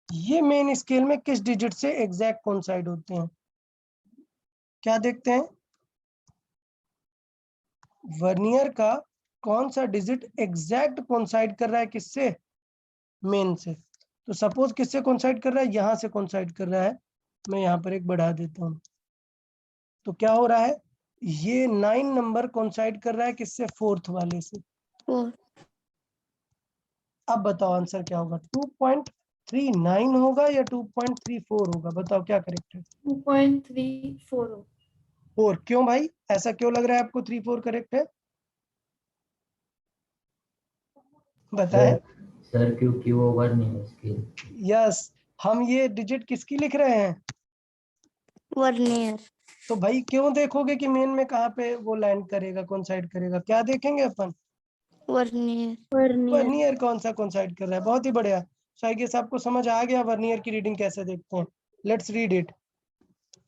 ये मेन स्केल में किस डिजिट से एग्जैक्ट कोइंसाइड होते हैं। क्या देखते हैं? वर्नियर का कौन सा डिजिट एग्जैक्ट कोइंसाइड कर रहा है किससे? मेन से। तो सपोज किससे कोइंसाइड कर रहा है? यहां से कोइंसाइड कर रहा है। मैं यहाँ पर एक बढ़ा देता हूँ। तो क्या हो रहा है? ये 9 नंबर कोइंसाइड कर रहा है किससे? 4th वाले से। 4. अब बताओ आंसर क्या होगा? 2.39 होगा या 2.34 होगा? बताओ क्या करेक्ट है? 2.34. 4। क्यों भाई, ऐसा क्यों लग रहा है आपको 3 4 करेक्ट है? बताएं। सर क्योंकि वो वर्नियर स्केल। यस, हम ये डिजिट किसकी लिख रहे हैं? Vernier. तो भाई क्यों देखोगे कि मेन में कहाँ पे वो लैंड करेगा, कोइंसाइड करेगा? क्या देखेंगे अपन? Vernier. वर्नियर। वर्नियर कौन सा कोइंसाइड कर रहा है। बहुत ही बढ़िया। सो आई गेस आपको समझ आ गया वर्नियर की रीडिंग कैसे देखते हैं। Let's read it.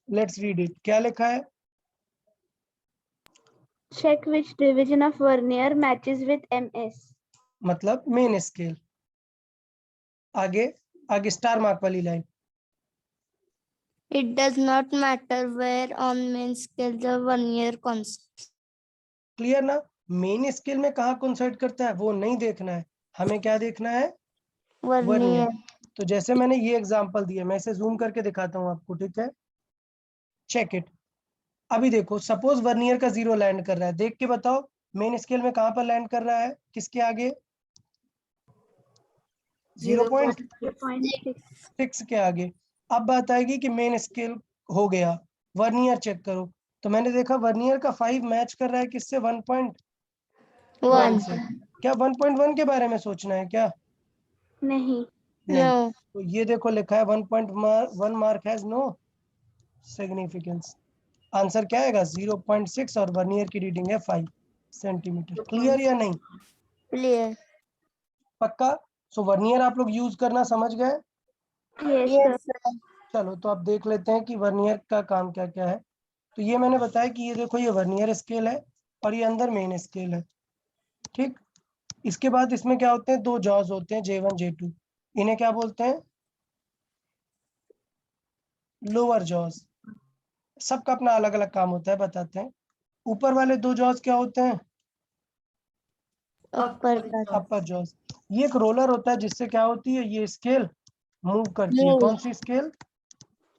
Let's read it. क्या लिखा है? Check which division of vernier matches with MS. मतलब मेन स्केल। आगे आगे स्टार मार्क वाली line. It does not matter where on main scale the vernier consists. Clear ना? मेन स्केल में कहाँ कोइंसाइड करता है वो नहीं देखना है, हमें क्या देखना है? Vernier. वर्नियर। तो जैसे मैंने ये एग्जांपल दिया, मैं इसे जूम करके दिखाता हूँ आपको, ठीक है? Check it. अभी देखो सपोज वर्नियर का 0 लैंड कर रहा है, देख के बताओ मेन स्केल में कहां पर लैंड कर रहा है? किसके आगे? 0.6 0.6. के आगे। अब बात आएगी कि मेन स्केल हो गया, वर्नियर चेक करो। तो मैंने देखा वर्नियर का 5 मैच कर रहा है किससे? 1.1 1. से। क्या 1.1 के बारे में सोचना है क्या? नहीं। नहीं। No. तो ये देखो लिखा है 1.1 mark has no significance. Answer क्या आएगा? 0.6 और वर्नियर की रीडिंग है 5 सेंटीमीटर। क्लियर या नहीं? Clear. पक्का? सो वर्नियर आप लोग यूज करना समझ गए? Yes, sir. Yes, sir. चलो तो अब देख लेते हैं कि वर्नियर का काम क्या क्या है। तो ये मैंने बताया कि ये देखो ये वर्नियर स्केल है और ये अंदर मेन स्केल है, ठीक? इसके बाद इसमें क्या होते हैं? 2 जॉज होते हैं, J1 J2। इन्हें क्या बोलते हैं? Lower jaws. सबका अपना अलग अलग काम होता है, बताते हैं। ऊपर वाले 2 जॉज क्या होते हैं? Upper jaw. अपर जॉज। ये एक रोलर होता है जिससे क्या होती है? ये स्केल मूव करती है। Move. कौन सी स्केल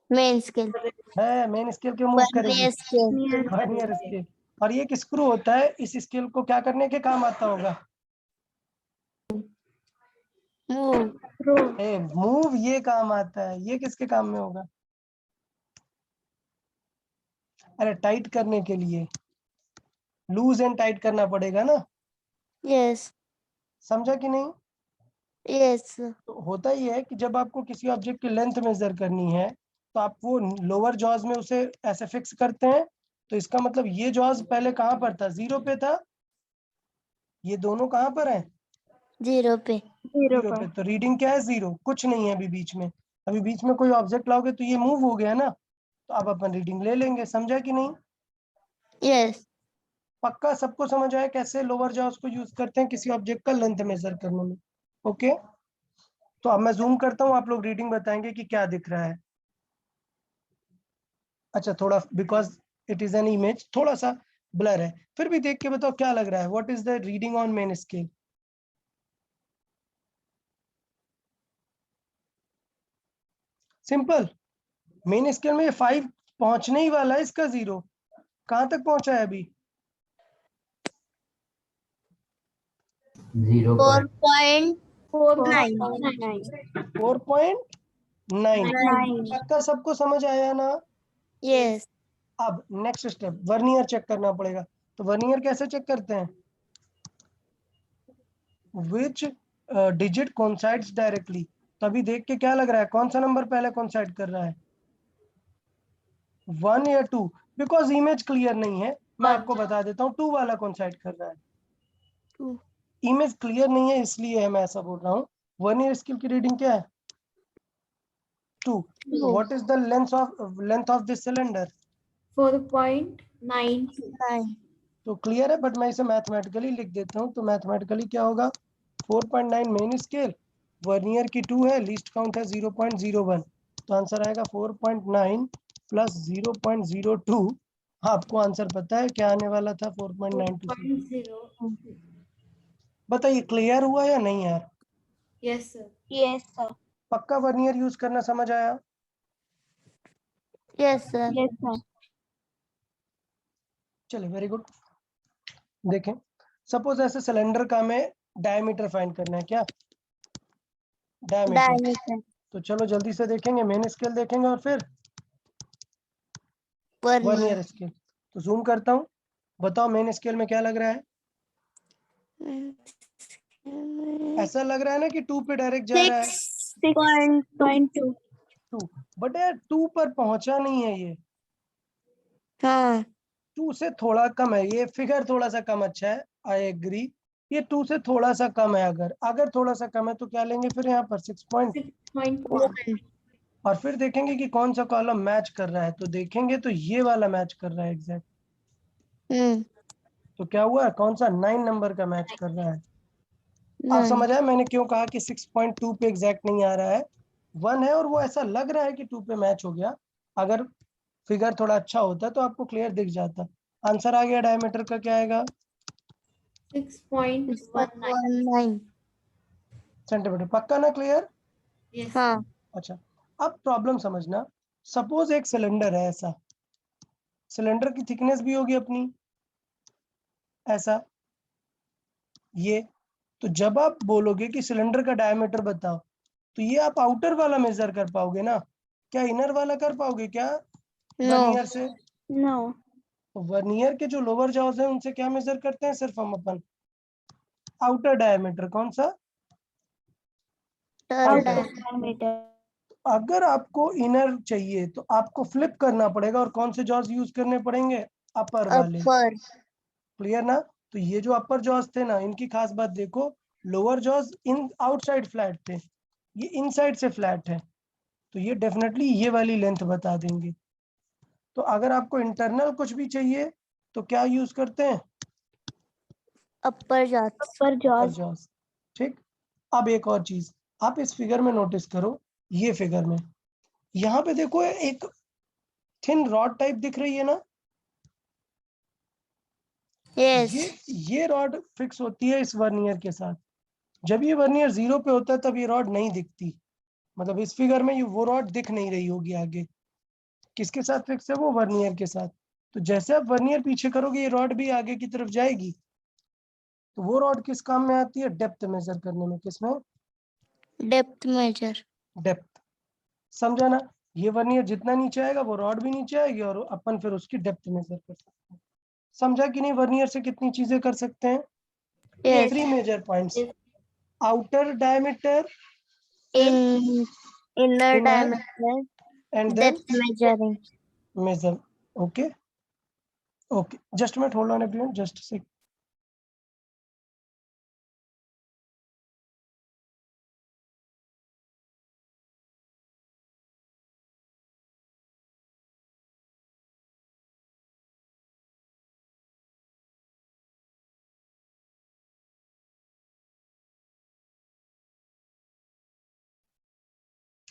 Main scale. है? मेन स्केल क्यों मूव करेगी? Vernier scale. Vernier scale. और ये एक स्क्रू होता है, इस स्केल को क्या करने के काम आता होगा? Move. मूव ये काम आता है, ये किसके काम में होगा? अरे टाइट करने के लिए, लूज एंड टाइट करना पड़ेगा ना। Yes. समझा कि नहीं? Yes, sir. तो होता ही है कि जब आपको किसी ऑब्जेक्ट की लेंथ मेजर करनी है तो आप वो लोअर जॉज में उसे ऐसे फिक्स करते हैं। तो इसका मतलब ये जॉज पहले कहाँ पर था? 0 पे था। ये दोनों कहाँ पर हैं? 0 पे. 0 पे। तो रीडिंग क्या है? 0। कुछ नहीं है अभी बीच में। अभी बीच में कोई ऑब्जेक्ट लाओगे तो ये मूव हो गया ना, तो अब अपन रीडिंग ले लेंगे। समझा कि नहीं? Yes. पक्का सबको समझ आया कैसे लोअर जॉज को यूज करते हैं किसी ऑब्जेक्ट का लेंथ मेजर करने में? ओके, तो अब मैं जूम करता हूँ, आप लोग रीडिंग बताएंगे कि क्या दिख रहा है। अच्छा, थोड़ा because it is an image थोड़ा सा ब्लर है, फिर भी देख के बताओ क्या लग रहा है? What is the reading on main scale? Simple. Main scale में ये 5 पहुंचने ही वाला है, इसका 0 कहां तक पहुंचा है अभी? 0.9। 4.9. 4.9। पक्का सबको समझ आया ना? Yes. अब नेक्स्ट स्टेप वर्नियर चेक करना पड़ेगा। तो वर्नियर कैसे चेक करते हैं? विच डिजिट कोइंसाइड्स डायरेक्टली। तो अभी देख के क्या लग रहा है, कौन सा नंबर पहले कोइंसाइड कर रहा है, 1 या 2? बिकॉज इमेज क्लियर नहीं है, मैं आपको बता देता हूँ 2 वाला कोइंसाइड कर रहा है। 2 इमेज क्लियर नहीं है इसलिए मैं ऐसा बोल रहा हूँ। वर्नियर स्केल की रीडिंग क्या है, 2। What is the length of this cylinder? 4.9. 9 तो क्लियर है, बट मैं इसे मैथमेटिकली लिख देता हूँ। तो मैथमेटिकली क्या होगा, 4.9 मेन स्केल, वर्नियर की 2 है, लीस्ट काउंट है 0.01। तो आंसर आएगा 4.9 प्लस 0.02। आपको आंसर पता है क्या आने वाला था, 4.926। 4.0. बताइए क्लियर हुआ या नहीं यार? Yes, sir. Yes, sir. पक्का वर्नियर यूज करना समझ आया? yes sir Yes, sir. चलिए वेरी गुड। देखें, सपोज ऐसे सिलेंडर का हमें डायमीटर फाइंड करना है, क्या डायमीटर। diameter तो चलो जल्दी से देखेंगे, मेन स्केल देखेंगे और फिर vernier वर्नियर स्केल। तो जूम करता हूँ, बताओ मेन स्केल में क्या लग रहा है? ऐसा लग रहा है ना कि 2 पे डायरेक्ट जा रहा है, 6.2. 2। बट यार 2 पर पहुंचा नहीं है ये, हाँ 2 से थोड़ा कम है। ये फिगर थोड़ा सा कम अच्छा है, आई एग्री। ये 2 से थोड़ा सा कम है, अगर अगर थोड़ा सा कम है तो क्या लेंगे फिर यहाँ पर 6 6.1. 1 और फिर देखेंगे कि कौन सा कॉलम मैच कर रहा है। तो देखेंगे तो ये वाला मैच कर रहा है एग्जैक्ट। तो क्या हुआ, कौन सा 9 नंबर का मैच कर रहा है। आप समझ आए मैंने क्यों कहा कि 6.2 पे एग्जैक्ट नहीं आ रहा है, 1 है और वो ऐसा लग रहा है कि 2 पे मैच हो गया। अगर फिगर थोड़ा अच्छा होता तो आपको क्लियर दिख जाता। आंसर आ गया, डायमीटर का क्या आएगा, 6.19. 6.19 सेंटीमीटर। पक्का ना, क्लियर? Yes, हाँ sir. अच्छा, अब प्रॉब्लम समझना। सपोज एक सिलेंडर है ऐसा, सिलेंडर की थिकनेस भी होगी अपनी ऐसा, ये। तो जब आप बोलोगे कि सिलेंडर का डायमीटर बताओ, तो ये आप आउटर वाला मेजर कर पाओगे ना, क्या इनर वाला कर पाओगे क्या नो वर्नियर से? No. तो वर्नियर के जो लोअर जॉज है उनसे क्या मेजर करते हैं, सिर्फ हम अपन आउटर डायमीटर। कौन सा, outer आउटर। Diameter. अगर आपको इनर चाहिए तो आपको फ्लिप करना पड़ेगा, और कौन से जॉज यूज करने पड़ेंगे, अपर वाले। upper क्लियर ना? तो ये जो अपर जॉज थे ना, इनकी खास बात देखो, lower jaws in outside flat थे, ये इनसाइड से फ्लैट है। तो ये डेफिनेटली ये वाली लेंथ बता देंगे। तो अगर आपको इंटरनल कुछ भी चाहिए तो क्या यूज करते हैं, upper jaws Upper अपर jaws. जॉज। ठीक। अब एक और चीज आप इस फिगर में नोटिस करो, ये फिगर में यहाँ पे देखो एक थिन रॉड टाइप दिख रही है ना, yes ये रॉड फिक्स होती है इस वर्नियर के साथ। जब ये वर्नियर 0 पे होता है तब ये रॉड नहीं दिखती, मतलब इस फिगर में ये वो रॉड दिख नहीं रही होगी आगे। किसके साथ फिक्स है वो, वर्नियर के साथ। तो जैसे आप वर्नियर पीछे करोगे ये रॉड भी आगे की तरफ जाएगी। तो वो रॉड किस काम में आती है, डेप्थ मेजर करने में। किसमें, depth measure डेप्थ। समझा ना? ये वर्नियर जितना नीचे आएगा वो रॉड भी नीचे आएगी, और अपन फिर उसकी डेप्थ मेजर कर सकते हैं। समझा कि नहीं, वर्नियर से कितनी चीजें कर सकते हैं। yes 3 major points, outer diameter, फिर in inner inner, diameter and then depth measuring measure. Okay okay, just minute, hold on everyone, just से।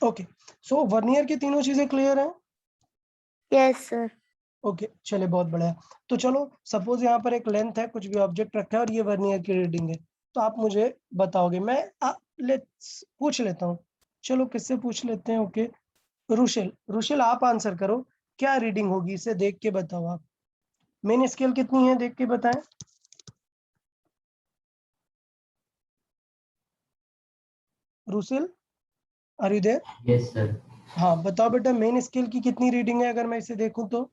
ओके, सो वर्नियर की तीनों चीजें क्लियर हैं। yes sir ओके चलिए, बहुत बढ़िया। तो चलो सपोज यहाँ पर एक लेंथ है, कुछ भी ऑब्जेक्ट रखा है और ये वर्नियर की रीडिंग है। तो आप मुझे बताओगे, मैं लेट्स पूछ लेता हूँ। चलो किससे पूछ लेते हैं, ओके रुशिल। रुशिल आप आंसर करो, क्या रीडिंग होगी, इसे देख के बताओ आप। मेन स्केल कितनी है देख के बताएं। Rushil, are you there? Yes sir. हाँ बताओ बेटा, मेन स्केल की कितनी रीडिंग है अगर मैं इसे देखूं तो।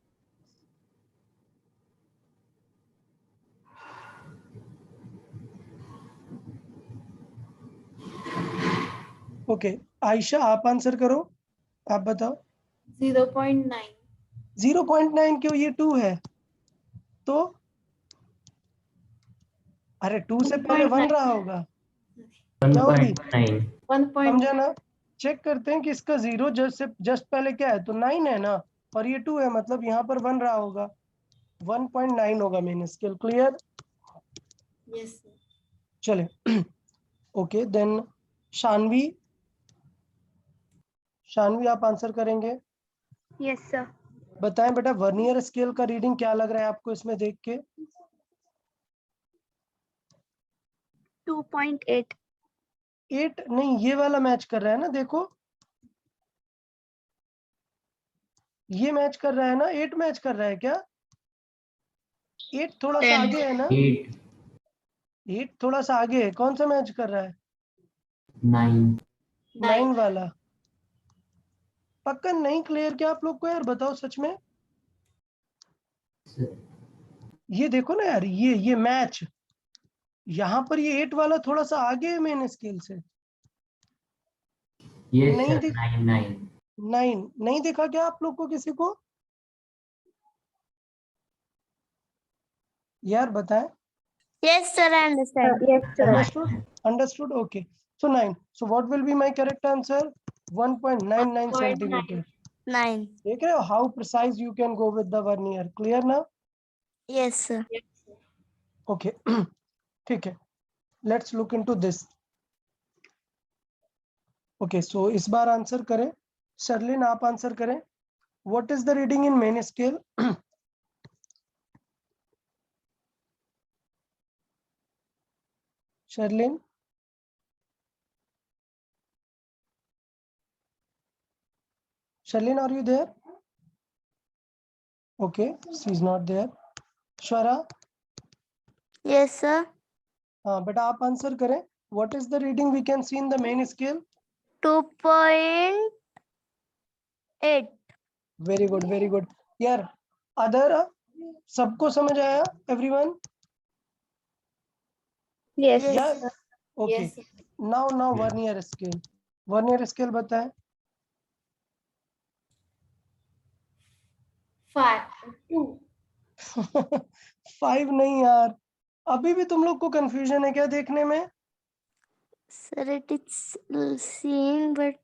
ओके आयशा आप आंसर करो, आप बताओ। 0.9. 0.9 क्यों, ये 2 है तो, अरे 2 से पहले 1 रहा होगा, क्या होगी 1.9 समझा 1.9. ना। चेक करते हैं कि इसका 0 जस्ट पहले क्या है, तो 9 है ना, और ये 2 है, मतलब यहाँ पर 1 रहा होगा, 1.9 होगा main scale. Clear, Yes, sir. चले। ओके देन शानवी, शानवी आप आंसर करेंगे। Yes, sir. बताएं बेटा वर्नियर स्केल का रीडिंग क्या लग रहा है आपको इसमें देख के। 2.8. 8 नहीं, ये वाला मैच कर रहा है ना, देखो ये मैच कर रहा है ना, 8 मैच कर रहा है क्या, 8 थोड़ा सा 10. आगे है ना, 8 8 थोड़ा सा आगे है, कौन सा मैच कर रहा है, 9 9 वाला। पक्का नहीं क्लियर क्या आप लोग को यार, बताओ सच में। ये देखो ना यार, ये मैच यहाँ पर ये 8 वाला थोड़ा सा आगे है मेन स्केल से। ये नहीं सर दिख 9 9 नहीं दिखा क्या आप लोग को किसी को यार, बताएं। Yes, sir, I understand. Yes, sir. Understood? Understood? Okay. So 9. So what will be my correct answer? 1.99 centimeter. 9. देख रहे हो how precise you can go with the vernier. Clear now? Yes, sir. Yes, sir. Okay. ठीक है. Let's look into this. Okay. So इस बार आंसर करें. शर्लिन आप आंसर करें. What is the reading in main scale? Sherlyn. Sharlene, are you there? Okay, she's not there. Shwara, Yes, sir. हाँ बेटा आप आंसर करें. What is the reading we can see in the main scale? 2.8. Very good, very good. यार, other सबको समझ आया? Everyone? Yes. Yes, Yeah. sir. Okay. Yes, sir. Now vernier scale. Vernier scale बताएं. 5. 2. 5 नहीं यार. अभी भी तुम लोग को कंफ्यूजन है क्या देखने में? Sir, it is seen, but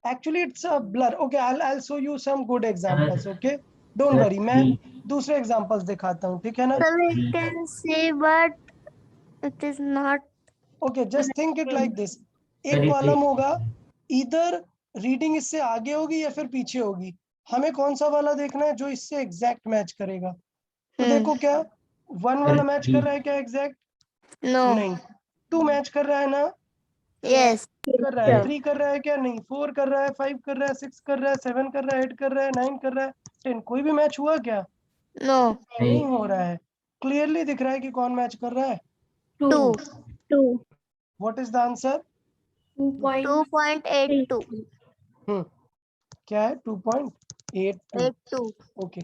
Actually it's a blur. Okay, I'll show you some good examples. Okay, don't worry. मैं दूसरे examples दिखाता हूँ, ठीक है ना? sir, we can see, but it is not. Okay, just think it like this. एक कॉलम होगा, इधर रीडिंग इससे आगे होगी या फिर पीछे होगी. हमें कौन सा वाला देखना है जो इससे एग्जैक्ट मैच करेगा. तो देखो क्या 1 वाला मैच कर रहा है क्या एग्जैक्ट? No. नहीं. 2 मैच कर रहा है ना, Yes. कर रहा है. 3 कर रहा है क्या? नहीं. 4 कर रहा है, 5 कर रहा है, 6 कर रहा है, 7 कर रहा है, 8 कर रहा है, 9 कर रहा है, 10. कोई भी मैच हुआ क्या? No. नहीं हो रहा है. क्लियरली दिख रहा है कि कौन मैच कर रहा है. 2. 2. What is the answer? 2.82. क्या है? 2.82. 82. ओके.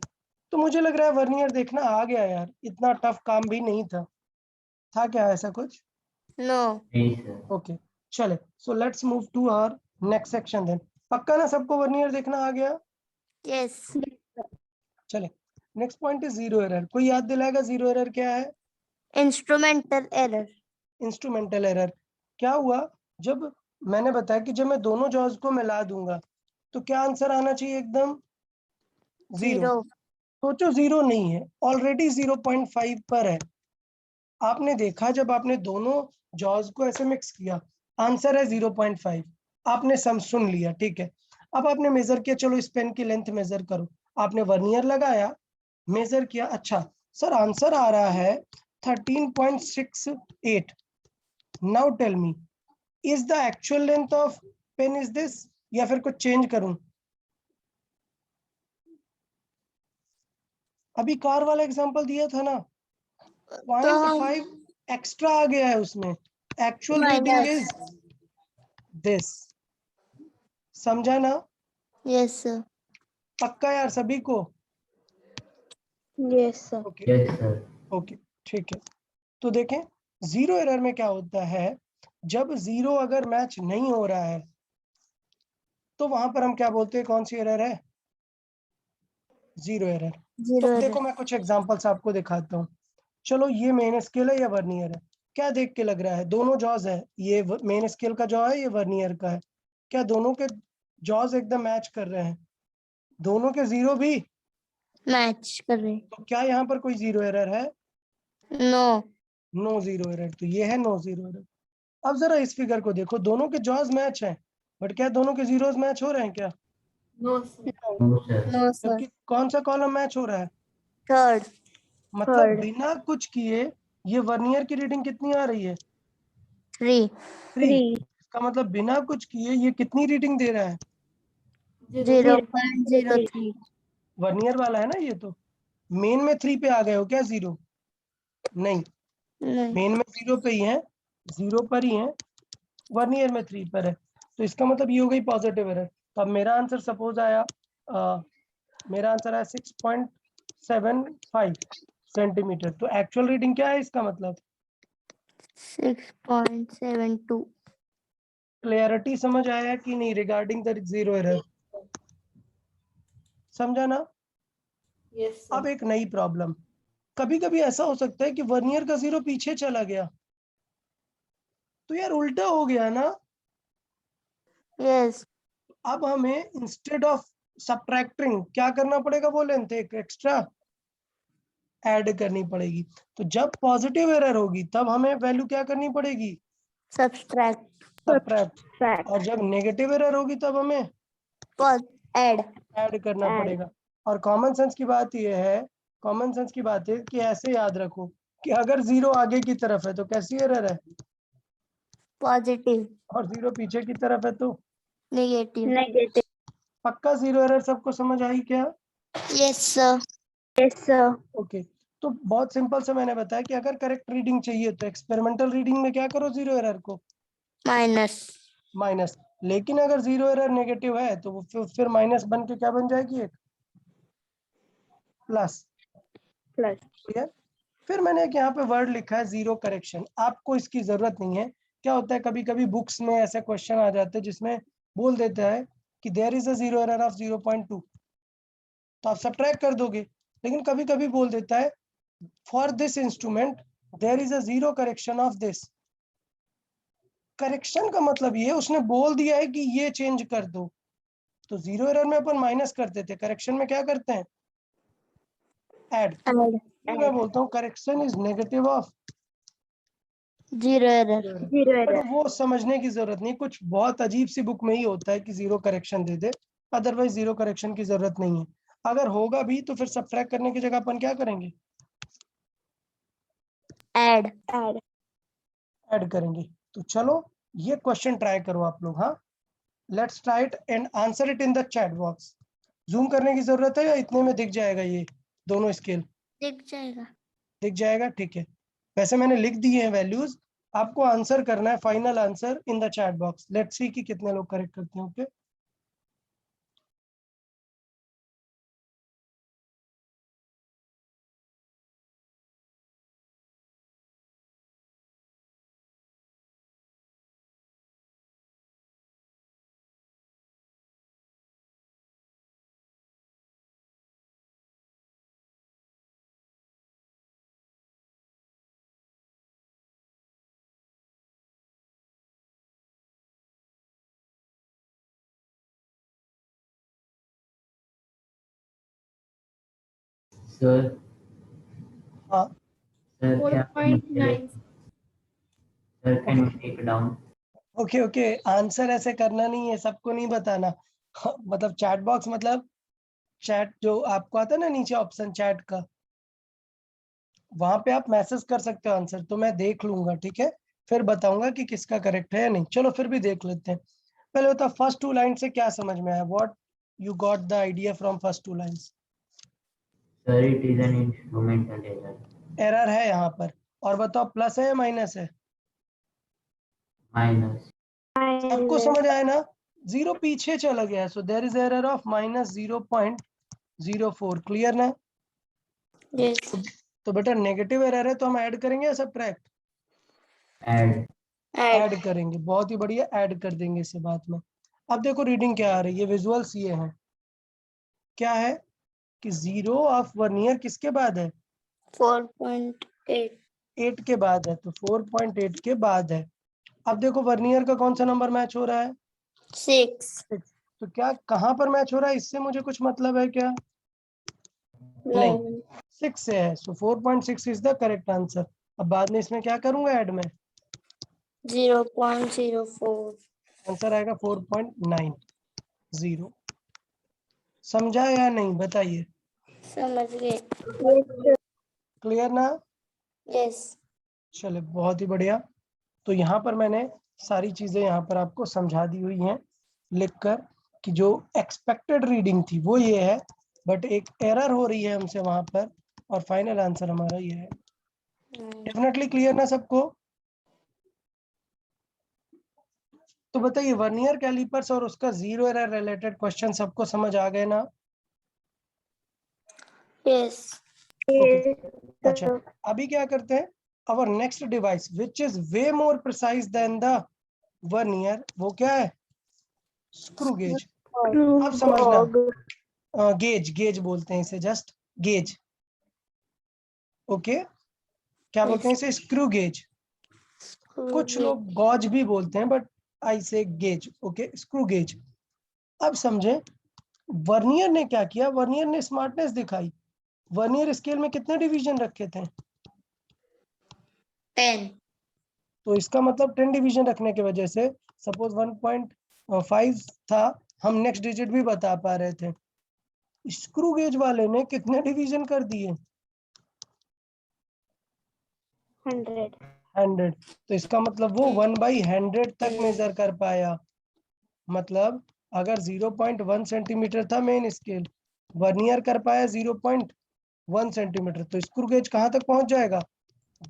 तो मुझे लग रहा है वर्नियर देखना आ गया यार, इतना टफ काम भी नहीं था. था क्या ऐसा कुछ? No. नहीं सर ओके चले. So let's move to our next section then. पक्का ना सबको वर्नियर देखना आ गया? Yes. चले. Next point is zero error. कोई याद दिलाएगा जीरो एरर क्या है? Instrumental error. Instrumental error. क्या हुआ, जब मैंने बताया कि जब मैं दोनों जॉज को मिला दूंगा तो क्या आंसर आना चाहिए? एकदम 0. 0. सोचो 0 नहीं है, ऑलरेडी 0.5 पर है. आपने देखा जब आपने दोनों जॉज को ऐसे मिक्स किया, आंसर है 0.5. आपने सम सुन लिया, ठीक है. अब आपने मेजर किया, चलो इस पेन की लेंथ मेजर करो. आपने वर्नियर लगाया, मेजर किया, अच्छा सर आंसर आ रहा है 13.68. Now tell me, is the actual length of pen is this, या फिर कुछ चेंज करूं? अभी कार वाला एग्जांपल दिया था ना, 0.5 एक्स्ट्रा आ गया है उसमें. Actual reading is this. समझा ना? Yes, sir. पक्का यार सभी को? Yes, sir. Okay yes sir okay ठीक है. तो देखें जीरो एरर में क्या होता है, जब 0 अगर मैच नहीं हो रहा है तो वहां पर हम क्या बोलते हैं, कौन सी एरर है? Zero error. जीरो तो देखो मैं कुछ एग्जांपल्स आपको दिखाता हूँ। चलो ये मेन स्केल है या वर्नियर है, क्या देख के लग रहा है? दोनों जॉज है, ये मेन स्केल का जॉ है, ये वर्नियर का है। क्या दोनों के जॉज एकदम मैच कर रहे हैं? दोनों के जीरो भी? मैच कर रहे। तो क्या यहाँ पर कोई जीरो एरर है? नो। नो जीरो एरर, तो ये है नो जीरो एरर। अब जरा इस फिगर को देखो, दोनों के जॉज मैच हैं, बट क्या दोनों के जीरोस मैच हो रहे हैं क्या? No, sir. No sir. No sir. जबकि कौन सा कॉलम मैच हो रहा है? थर्ड। मतलब Third. बिना कुछ किए ये वर्नियर की रीडिंग कितनी आ रही है? 3. 3। इसका मतलब बिना कुछ किए ये कितनी रीडिंग दे रहा है? 0.03. वर्नियर वाला है ना ये। तो मेन में 3 पे आ गए हो क्या? जीरो नहीं, नहीं। मेन में 0 पे ही है, 0 पर ही है, वर्नियर में 3 पर है। तो इसका मतलब ये हो गई पॉजिटिव एरर। तो अब मेरा आंसर सपोज आया, मेरा आंसर है 6.75 सेंटीमीटर। तो एक्चुअल रीडिंग क्या है इसका मतलब? 6.72. क्लियरिटी समझ आया कि नहीं रिगार्डिंग द जीरो एरर? समझा ना? Yes, sir. अब एक नई प्रॉब्लम, कभी कभी ऐसा हो सकता है कि वर्नियर का जीरो पीछे चला गया, तो यार उल्टा हो गया ना। Yes. अब हमें इंस्टेड ऑफ सब्ट्रैक्टिंग क्या करना पड़ेगा? वो लेंथ एक एक्स्ट्रा ऐड करनी पड़ेगी। तो जब पॉजिटिव एरर होगी तब हमें वैल्यू क्या करनी पड़ेगी? Subtract. सब्ट्रैक्ट। और जब नेगेटिव एरर होगी तब हमें Add. ऐड करना पड़ेगा। और कॉमन सेंस की बात यह है, कॉमन सेंस की बात है कि ऐसे याद रखो कि अगर जीरो आगे की तरफ है तो कैसी एरर है? Positive. और जीरो पीछे की तरफ है तो Negative. पक्का जीरो एरर। सबको समझ आई क्या? Yes, sir. ओके। तो बहुत सिंपल से मैंने बताया कि अगर करेक्ट रीडिंग चाहिए तो एक्सपेरिमेंटल रीडिंग में क्या करो? जीरो एरर को Minus. माइनस। लेकिन अगर जीरो एरर नेगेटिव है तो वो फिर माइनस बन के क्या बन जाएगी? एक प्लस। क्लियर? फिर मैंने एक यहाँ पे वर्ड लिखा है जीरो करेक्शन। आपको इसकी जरूरत नहीं है। क्या होता है कभी कभी बुक्स में ऐसे क्वेश्चन आ जाते हैं जिसमें बोल देता है कि there is a zero error of 0.2, तो आप सब्ट्रैक्ट कर दोगे। लेकिन कभी कभी बोल देता है for this instrument there is a zero correction of this. Correction का मतलब ये उसने बोल दिया है कि ये चेंज कर दो। तो जीरो एरर में अपन माइनस करते थे, करेक्शन में क्या करते हैं? ऐड। Add. मैं बोलता हूँ correction is negative of Zero error. But वो समझने की जरूरत नहीं, कुछ बहुत अजीब सी बुक में ही होता है कि जीरो करेक्शन दे दे, अदरवाइज जीरो करेक्शन की जरूरत नहीं है। अगर होगा भी तो फिर सब्ट्रैक्ट करने की जगह अपन क्या करेंगे? Add. ऐड करेंगे। तो चलो ये क्वेश्चन ट्राई करो आप लोग। हाँ, let's try it and answer it in the chat box. Zoom करने की जरूरत है या इतने में दिख जाएगा? ये दोनों स्केल दिख जाएगा। दिख जाएगा, ठीक है। वैसे मैंने लिख दिए हैं वैल्यूज, आपको आंसर करना है final answer in the chat box. Let's see कि कितने लोग करेक्ट करते हैं। ओके, सर हाँ सर क्या 4.9. Sir can you take down? Okay okay, answer ऐसे करना नहीं है, सबको नहीं बताना। मतलब चैट बॉक्स मतलब चैट जो आपको आता है ना नीचे ऑप्शन चैट का, वहां पे आप मैसेज कर सकते हो आंसर, तो मैं देख लूंगा, ठीक है। फिर बताऊंगा कि किसका करेक्ट है या नहीं। चलो फिर भी देख लेते हैं। पहले बताओ फर्स्ट टू लाइन से क्या समझ में आया? What you got the idea from first two lines? Sir it is an instrumental error. Error है यहाँ पर। और बताओ प्लस है या माइनस है? माइनस। सबको समझ आया ना? जीरो पीछे चला गया, so there is error of -0.04। Clear ना? Yes. तो बेटा नेगेटिव एरर है तो हम ऐड करेंगे या सब्ट्रैक्ट? ऐड। Add. ऐड करेंगे। बहुत ही बढ़िया, ऐड कर देंगे इसे बाद में। अब देखो रीडिंग क्या आ रही है, विजुअल्स ये हैं, क्या है कि 0 ऑफ वर्नियर किसके बाद है, 4.8. 8 के बाद है, तो 4.8 के बाद है। अब देखो वर्नियर का कौन सा नंबर मैच हो रहा है, 6. 6। तो क्या कहाँ पर मैच हो रहा है, इससे मुझे कुछ मतलब है क्या, नहीं, 6 से है, सो 4.6 इज द करेक्ट आंसर। अब बाद में इसमें क्या करूंगा ऐड में, 0.04. आंसर आएगा 4.90। समझा या नहीं बताइए, समझ गए. क्लियर ना, यस. चले बहुत ही बढ़िया। तो यहाँ पर मैंने सारी चीजें यहाँ पर आपको समझा दी हुई हैं लिखकर, कि जो एक्सपेक्टेड रीडिंग थी वो ये है, बट एक एरर हो रही है हमसे वहां पर, और फाइनल आंसर हमारा ये है। डेफिनेटली क्लियर ना सबको। तो बताइए वर्नियर कैलिपर्स और उसका जीरो एरर रिलेटेड क्वेश्चन सबको समझ आ गए ना, यस. ओके। अच्छा, अभी क्या करते हैं, our next device which is way more precise than the vernier, वो क्या है, स्क्रू गेज। अब समझना, गेज गेज बोलते हैं इसे, जस्ट गेज, ओके। क्या बोलते हैं इसे, स्क्रू गेज। कुछ लोग गॉज भी बोलते हैं, बट आई से गेज, ओके, स्क्रू गेज। अब समझे, वर्नियर ने क्या किया, वर्नियर ने स्मार्टनेस दिखाई। वर्नियर स्केल में कितने डिवीजन रखे थे, 10. तो इसका मतलब 10 डिवीजन रखने की वजह से, सपोज 1.5 था, हम नेक्स्ट डिजिट भी बता पा रहे थे। स्क्रू गेज वाले ने कितने डिवीजन कर दिए, 100. 100। तो इसका मतलब वो 1/100 तक मेजर कर पाया। मतलब अगर 0.1 सेंटीमीटर था मेन स्केल, वर्नियर कर पाया 0.1 सेंटीमीटर, तो स्क्रू गेज कहाँ तक पहुंच जाएगा,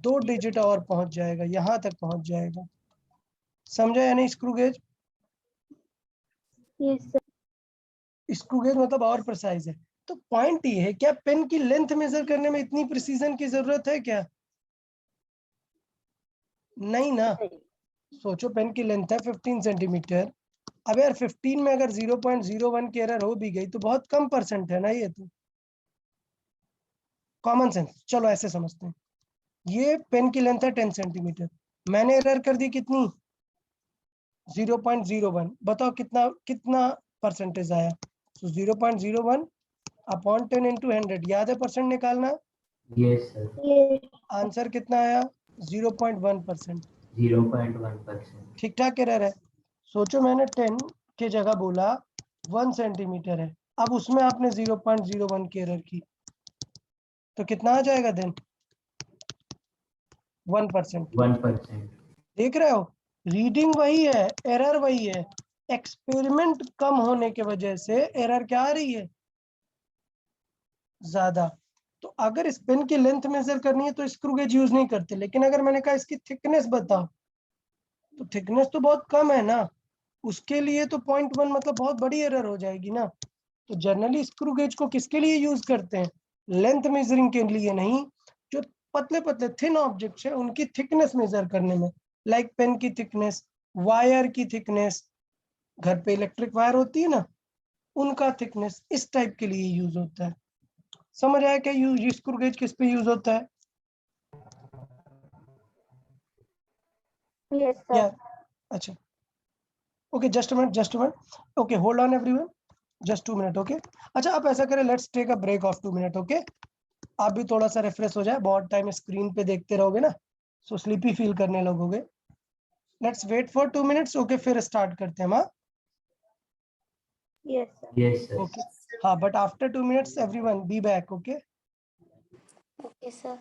2 डिजिट और पहुंच जाएगा, यहां तक पहुंच जाएगा। समझा या नहीं, screw gauge, Yes, sir. Screw gauge मतलब और प्रिसाइज है। तो पॉइंट ये है, क्या पेन की लेंथ मेजर करने में इतनी प्रिसीजन की जरूरत है क्या, नहीं ना। सोचो पेन की लेंथ है 15 सेंटीमीटर, अब यार 15 में अगर 0.01 की एरर हो भी गई तो बहुत कम परसेंट है ना, ये तो कॉमन सेंस। चलो ऐसे समझते हैं, ये पेन की लेंथ है 10 सेंटीमीटर, मैंने एरर कर दी कितनी, 0.01, बताओ कितना कितना परसेंटेज आया, तो 0.01 अपॉन 10 इंटू 100, याद है परसेंट निकालना, यस सर, Yes. आंसर कितना आया, 0.1%। 0.1%। ठीक ठाक एरर है। सोचो मैंने 10 की जगह बोला 1 सेंटीमीटर है, अब उसमें आपने 0.01 की एरर की, तो कितना आ जाएगा देन, 1%। 1%। देख रहे हो, रीडिंग वही है, एरर वही है, एक्सपेरिमेंट कम होने की वजह से एरर क्या आ रही है, ज्यादा। तो अगर इस पेन की लेंथ मेजर करनी है तो स्क्रू गेज यूज नहीं करते, लेकिन अगर मैंने कहा इसकी थिकनेस बताओ, तो थिकनेस तो बहुत कम है ना, उसके लिए तो 0.1 मतलब बहुत बड़ी एरर हो जाएगी ना। तो जनरली स्क्रू गेज को किसके लिए यूज करते हैं, लेंथ मेजरिंग के लिए नहीं, जो पतले पतले थिन ऑब्जेक्ट्स है उनकी थिकनेस मेजर करने में, लाइक पेन की थिकनेस, वायर की थिकनेस, घर पे इलेक्ट्रिक वायर होती है ना, उनका थिकनेस, इस टाइप के लिए यूज होता है। समझ आया क्या, यूज स्क्रू गेज किस पे यूज होता है, Yes, sir. या अच्छा, okay, just a minute, okay, hold on everyone, just 2 minute, okay. अच्छा, आप ऐसा करें, let's take a break of 2 minute, okay. आप भी थोड़ा सा रिफ्रेश हो जाए, बहुत टाइम स्क्रीन पे देखते रहोगे ना, सो स्लीपी फील करने लगोगे। Let's wait for 2 minutes, okay, फिर स्टार्ट करते हैं हम, हाँ, Yes, sir. Yes sir. Okay. हाँ, but after 2 minutes everyone be back, okay. Okay, sir.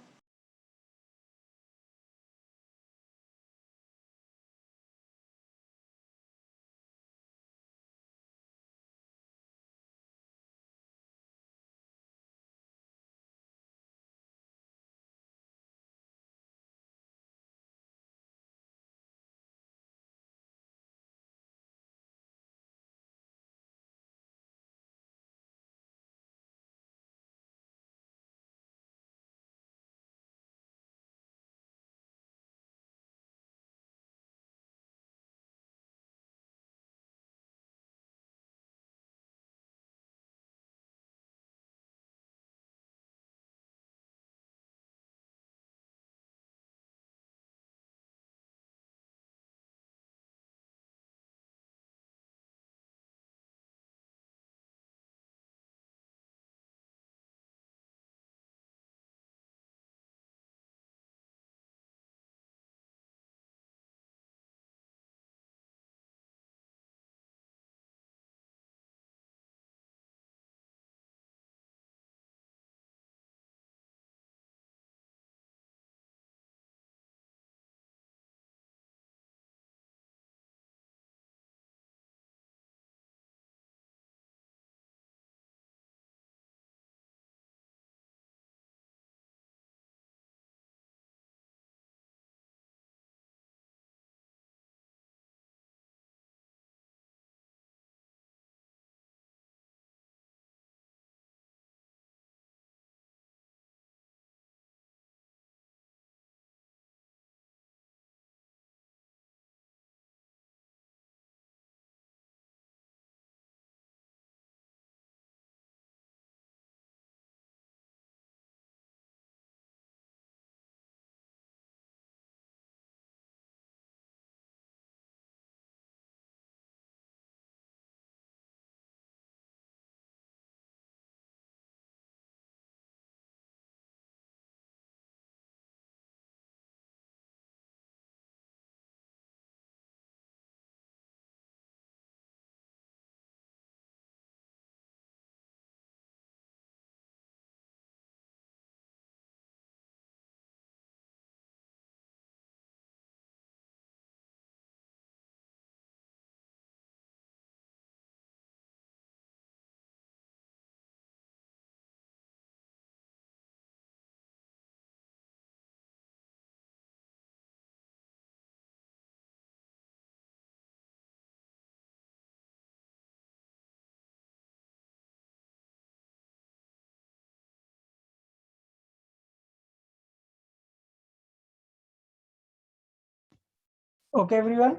Okay everyone,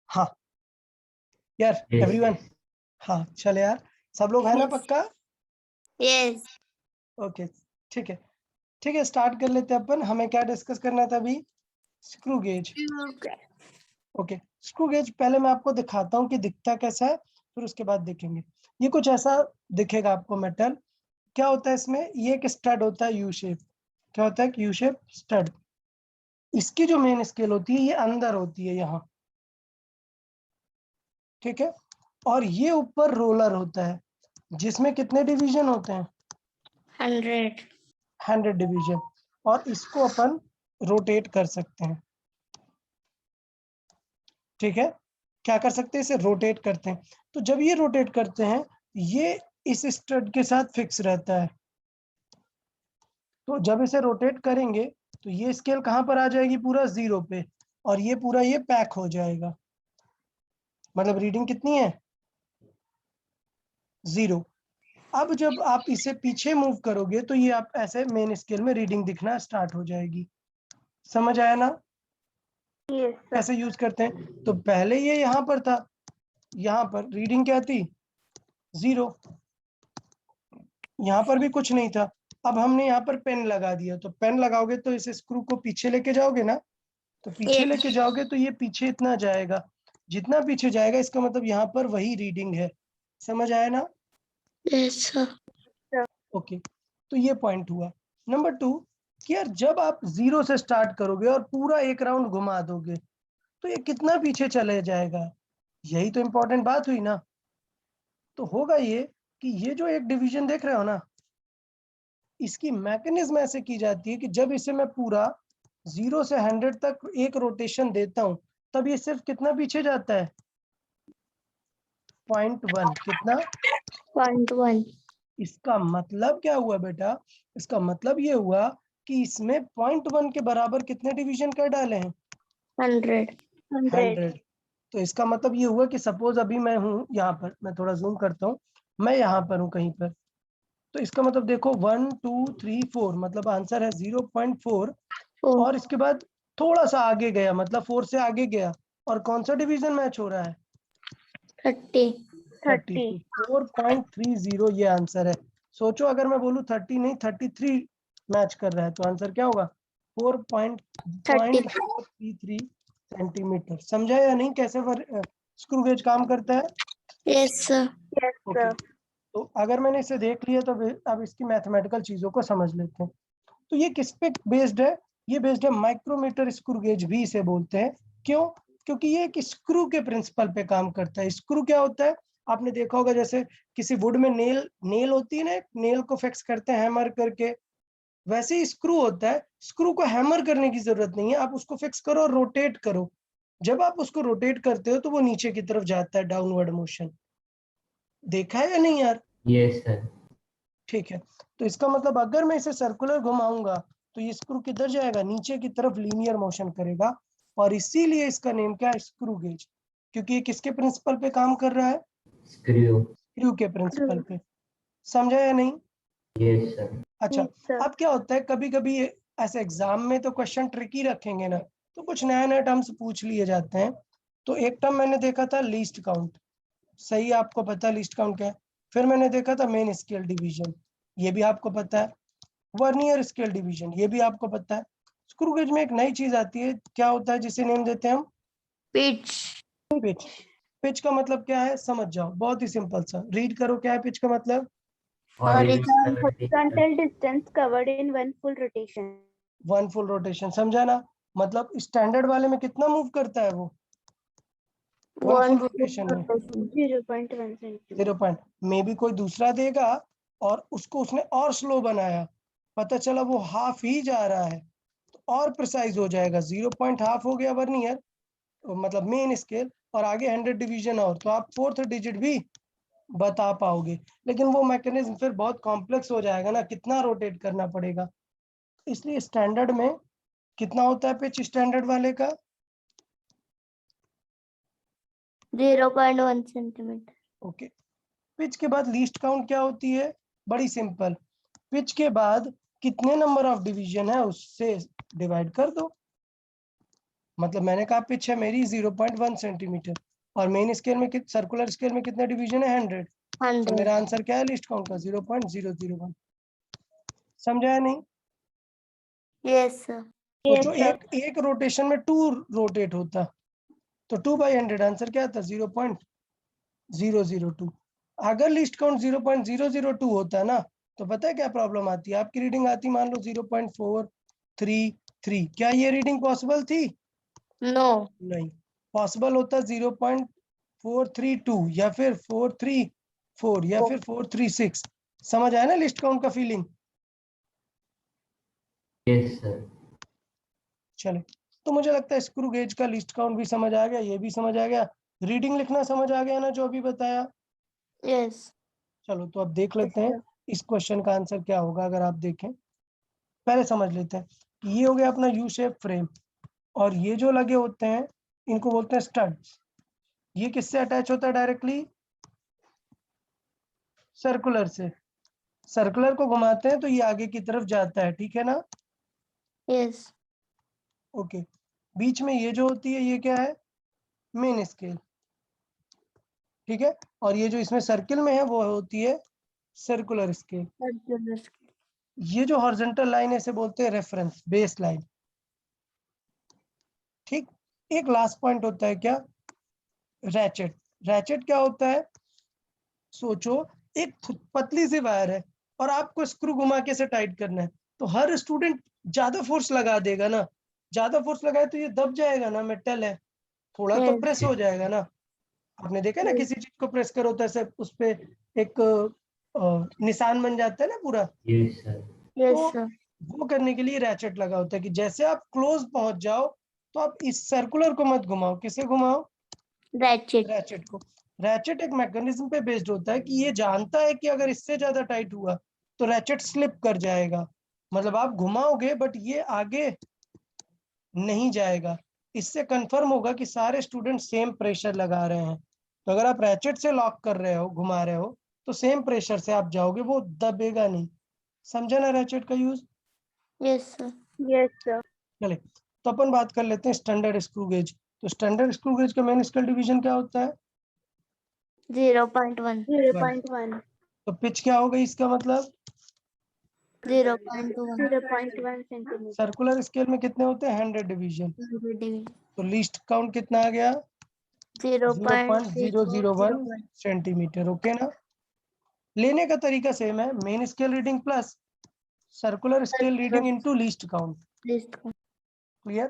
हाँ यार Yes. एवरीवन, हाँ चले यार, सब लोग है ना Yes. पक्का? Yes. ओके ठीक है, ठीक है, स्टार्ट कर लेते हैं अपन। हमें क्या डिस्कस करना था अभी? Screw gauge. Okay. Okay, screw gauge पहले मैं आपको दिखाता हूँ कि दिखता कैसा है, फिर उसके बाद देखेंगे। ये कुछ ऐसा दिखेगा आपको मेटल। क्या होता है इसमें? ये एक स्टड होता है यू शेप। क्या होता है? U shape stud. इसकी जो मेन स्केल होती है ये अंदर होती है यहाँ, ठीक है। और ये ऊपर रोलर होता है जिसमें कितने डिवीजन होते हैं? 100. 100 डिवीजन। और इसको अपन रोटेट कर सकते हैं, ठीक है। क्या कर सकते हैं? इसे रोटेट करते हैं। तो जब ये रोटेट करते हैं, ये इस स्टड के साथ फिक्स रहता है। तो जब इसे रोटेट करेंगे तो ये स्केल कहां पर आ जाएगी? पूरा 0 पे। और ये पूरा ये पैक हो जाएगा। मतलब रीडिंग कितनी है? 0। अब जब आप इसे पीछे मूव करोगे तो ये आप ऐसे मेन स्केल में रीडिंग दिखना स्टार्ट हो जाएगी। समझ आया ना Yes, sir. कैसे यूज करते हैं? तो पहले ये यहाँ पर था, यहाँ पर रीडिंग क्या थी? 0। यहाँ पर भी कुछ नहीं था। अब हमने यहाँ पर पेन लगा दिया, तो पेन लगाओगे तो इस स्क्रू को पीछे लेके जाओगे ना, तो पीछे Yes. लेके जाओगे तो ये पीछे इतना जाएगा। जितना पीछे जाएगा इसका मतलब यहाँ पर वही रीडिंग है। समझ आया ना? Yes, sir. ओके, तो ये पॉइंट हुआ। नंबर 2 कि यार जब आप 0 से स्टार्ट करोगे और पूरा एक राउंड घुमा दोगे तो ये कितना पीछे चले जाएगा? यही तो इम्पोर्टेंट बात हुई ना। तो होगा ये कि ये जो एक डिवीजन देख रहे हो ना, इसकी मैकेनिज्म ऐसे की जाती है कि जब इसे मैं पूरा 0 से 100 तक एक रोटेशन देता हूं, तब ये सिर्फ कितना पीछे जाता है? 0.1। कितना? 0.1. इसका मतलब क्या हुआ बेटा? इसका मतलब ये हुआ कि इसमें 0.1 के बराबर कितने डिवीजन कर डाले हैं? 100. 100। तो इसका मतलब ये हुआ कि सपोज अभी मैं हूँ यहाँ पर, मैं थोड़ा जूम करता हूँ, मैं यहाँ पर हूँ कहीं पर। तो इसका मतलब देखो 1 2 3 4, मतलब आंसर है 0.4। और इसके बाद थोड़ा सा आगे गया, मतलब 4 से आगे गया, और कौन सा डिवीजन मैच हो रहा है? 30. 30। 4.30 ये आंसर है। सोचो अगर मैं बोलूँ 30 नहीं 33 मैच कर रहा है, तो आंसर क्या होगा? 4.33 सेंटीमीटर। समझा या नहीं कैसे स्क्रू गेज काम करता है? Yes, sir. Yes, okay, sir. तो अगर मैंने इसे देख लिया तो अब इसकी मैथमेटिकल चीजों को समझ लेते हैं। तो ये किस पे बेस्ड है? ये बेस्ड है माइक्रोमीटर स्क्रू गेज भी इसे बोलते हैं। क्यों? क्योंकि ये एक स्क्रू के प्रिंसिपल पे काम करता है। स्क्रू क्या होता है? आपने देखा होगा जैसे किसी वुड में नेल होती है ना, नेल को फिक्स करते हैं हैमर करके, वैसे ही स्क्रू होता है। स्क्रू को हैमर करने की जरूरत नहीं है, आप उसको फिक्स करो और रोटेट करो। जब आप उसको रोटेट करते हो तो वो नीचे की तरफ जाता है, डाउनवर्ड मोशन। देखा है या नहीं यार? Yes, sir. ठीक है, तो इसका मतलब अगर मैं इसे सर्कुलर घुमाऊंगा तो ये स्क्रू किधर जाएगा? नीचे की तरफ लीनियर मोशन करेगा। और इसीलिए इसका नेम क्या है? Screw gauge. क्योंकि ये किसके प्रिंसिपल पे काम कर रहा है? Screw. स्क्रू के प्रिंसिपल पे। समझा या नहीं? Yes, sir. अच्छा, Yes, sir. अब क्या होता है कभी कभी ऐसे एग्जाम में तो क्वेश्चन ट्रिकी रखेंगे ना, तो कुछ नया नया टर्म्स पूछ लिए जाते हैं। तो एक टर्म मैंने देखा था लीस्ट काउंट। सही, आपको पता है लीस्ट काउंट क्या है? फिर मैंने देखा था मेन स्केल डिवीजन, ये भी आपको पता है। वर्नियर स्केल डिवीजन, ये भी आपको पता है। स्क्रू गेज में एक नई चीज आती है, क्या होता है जिसे नेम देते हैं हम? Pitch. पिच। पिच का मतलब क्या है? समझ जाओ, बहुत ही सिंपल सा, रीड करो क्या है पिच का मतलब? Horizontal Horizontal distance covered in one full rotation. 1 full rotation. समझा ना? मतलब स्टैंडर्ड वाले में कितना मूव करता है वो 1 फुल रोटेशन में? 0.1 centimeter. 0 पॉइंट। मे भी कोई दूसरा देगा और उसको उसने और स्लो बनाया, पता चला वो हाफ ही जा रहा है, तो और प्रिसाइज हो जाएगा। 0 पॉइंट हाफ हो गया वर्नियर, मतलब मेन स्केल, और आगे 100 डिवीजन और, तो आप 4th डिजिट भी बता पाओगे। लेकिन वो मैकेनिज्म फिर बहुत कॉम्प्लेक्स हो जाएगा ना, कितना रोटेट करना पड़ेगा। इसलिए स्टैंडर्ड में कितना होता है पिच स्टैंडर्ड वाले का? 0.1 centimeter. ओके, पिच के बाद लीस्ट काउंट क्या होती है? बड़ी सिंपल, पिच के बाद कितने नंबर ऑफ डिवीजन है उससे डिवाइड कर दो। मतलब मैंने कहा पिच है मेरी 0.1 सेंटीमीटर और मेन स्केल में सर्कुलर स्केल में कितने डिवीजन है 100। तो 100. मेरा आंसर क्या है लिस्ट काउंट का 0.001। समझा या नहीं? Yes, sir. Yes, सोचो sir. एक रोटेशन में 2 रोटेट होता तो 2/100 आंसर क्या था 0.002। अगर लिस्ट काउंट 0.002 होता ना तो पता है क्या प्रॉब्लम आती है? आपकी रीडिंग आती मान लो 0.433। क्या ये रीडिंग पॉसिबल थी? No. नहीं, पॉसिबल होता 0.432 या फिर 434 या फिर 436। समझ आया ना लिस्ट काउंट का फीलिंग? Yes sir. चले, तो मुझे लगता है स्क्रू गेज का लिस्ट काउंट भी समझ आ गया, ये भी समझ आ गया, रीडिंग लिखना समझ आ गया ना जो अभी बताया। Yes. चलो तो अब देख लेते हैं इस क्वेश्चन का आंसर क्या होगा। अगर आप देखें, पहले समझ लेते हैं। ये हो गया अपना यू शेप फ्रेम और ये जो लगे होते हैं इनको बोलते हैं स्टड्स। ये किससे अटैच होता है? डायरेक्टली सर्कुलर से। सर्कुलर को घुमाते हैं तो ये आगे की तरफ जाता है, ठीक है ना? Yes. ओके, बीच में ये जो होती है ये क्या है? मेन स्केल, ठीक है। और ये जो इसमें सर्किल में है वो होती है सर्कुलर स्केल। ये जो हॉरिजॉन्टल लाइन है इसे बोलते हैं रेफरेंस बेस लाइन, ठीक। एक लास्ट पॉइंट होता है क्या? रैचेट। रैचेट क्या होता है? सोचो एक पतली सी वायर है और आपको स्क्रू घुमा के से टाइट करना है, तो हर स्टूडेंट ज्यादा फोर्स लगा देगा ना। ज्यादा फोर्स लगाए तो ये दब जाएगा ना, मेटल है, थोड़ा तो Yes. प्रेस हो जाएगा ना। आपने देखा ना किसी चीज को प्रेस करो तो ऐसे उस पे एक निशान बन जाता है ना पूरा। Yes sir. Yes, तो sir. वो करने के लिए रैचेट लगा होता है कि जैसे आप क्लोज पहुंच जाओ तो आप इस सर्कुलर को मत घुमाओ। किसे घुमाओ? Ratchet. रैचेट को। रैचेट एक मैकेनिज्म पे बेस्ड होता है कि ये जानता है कि अगर इससे ज्यादा टाइट हुआ तो रैचेट स्लिप कर जाएगा। मतलब आप घुमाओगे बट ये आगे नहीं जाएगा। इससे कंफर्म होगा कि सारे स्टूडेंट सेम प्रेशर लगा रहे हैं। तो अगर आप रैचेट से लॉक कर रहे हो, घुमा रहे हो, तो सेम प्रेशर से आप जाओगे, वो दबेगा नहीं। समझा ना रैचेट का use? Yes, sir. Yes, sir. चले, तो अपन बात कर लेते हैं स्टैंडर्ड स्क्रू गेज। तो स्टैंडर्ड स्क्रू गेज का मेन स्केल डिवीजन क्या होता है? 0.1. 0.1. तो पिच क्या हो गई इसका मतलब? 0.1. 0.1 centimeter. सर्कुलर स्केल में कितने होते हैं? 100 डिवीजन। तो लीस्ट काउंट कितना आ गया? 0.001 सेंटीमीटर। ओके ना? लेने का तरीका सेम है, main scale reading plus circular scale reading into least count. Clear?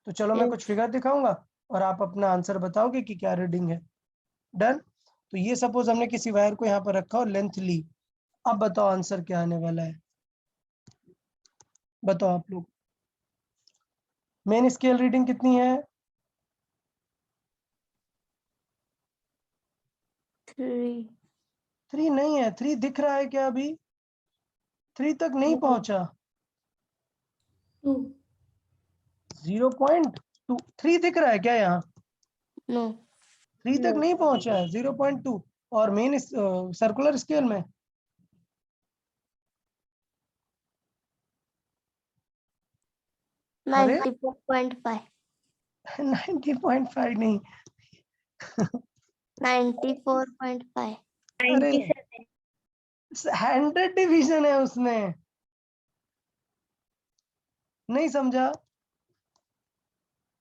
तो चलो मैं कुछ फिगर दिखाऊंगा और आप अपना आंसर बताओगे कि क्या रीडिंग है। डन? तो ये सपोज हमने किसी वायर को यहाँ पर रखा और लेंथ ली। अब बताओ आंसर क्या आने वाला है? बताओ आप लोग। मेन स्केल रीडिंग कितनी है? 3. 3 नहीं है। 3 दिख रहा है क्या अभी? 3 तक नहीं पहुंचा। 2. 0.2। 3 दिख रहा है क्या यहाँ? No. 3 तक नहीं पहुंचा है, 0.2। और मेन सर्कुलर स्केल में 94.5. 90.5 नहीं। 94.5. अरे 100 डिवीजन है उसमें, नहीं समझा?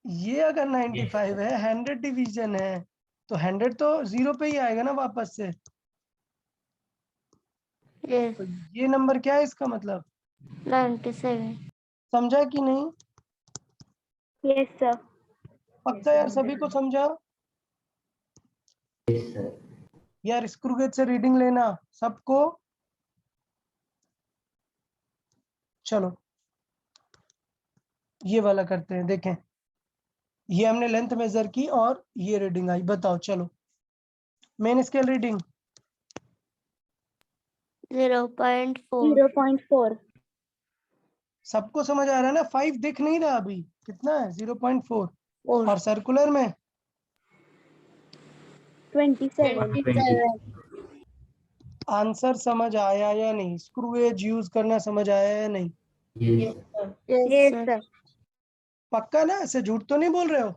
ये अगर 95 है, 100 डिवीजन है, तो 100 तो 0 पे ही आएगा ना वापस से। Yes. तो ये नंबर क्या है इसका मतलब? 97. समझा कि नहीं? Yes, sir. पक्का यार सभी को समझा? Yes sir. यार स्क्रू गेज से रीडिंग लेना सबको? चलो ये वाला करते हैं। देखें, ये हमने लेंथ मेजर की और ये रीडिंग आई। बताओ चलो, मेन स्केल रीडिंग 0.4. 0.4. सबको समझ आ रहा है ना? 5 दिख नहीं रहा अभी, कितना है? 0.4। 4. और सर्कुलर में 27. 120। आंसर समझ आया या नहीं? स्क्रू गेज यूज करना समझ आया या नहीं? Yes Yes, Yes, sir. sir. पक्का ना, ऐसे झूठ तो नहीं बोल रहे हो?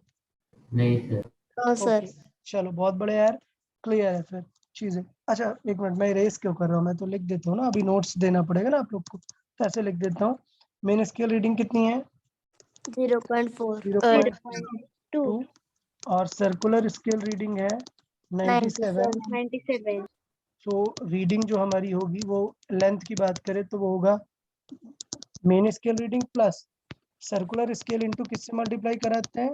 नहीं सर। No sir. ओके, चलो बहुत बढ़िया यार, क्लियर है फिर चीजें। अच्छा एक मिनट, मैं इरेज क्यों कर रहा हूँ, मैं तो लिख देता हूँ ना, अभी नोट्स देना पड़ेगा ना आप लोग को, तो ऐसे लिख देता हूँ। मेन स्केल रीडिंग कितनी है? 0.4 0.2। और सर्कुलर स्केल रीडिंग है 97। 97. तो रीडिंग जो हमारी होगी वो लेंथ की बात करें तो वो होगा main scale reading plus circular scale into किससे मल्टीप्लाई कराते हैं?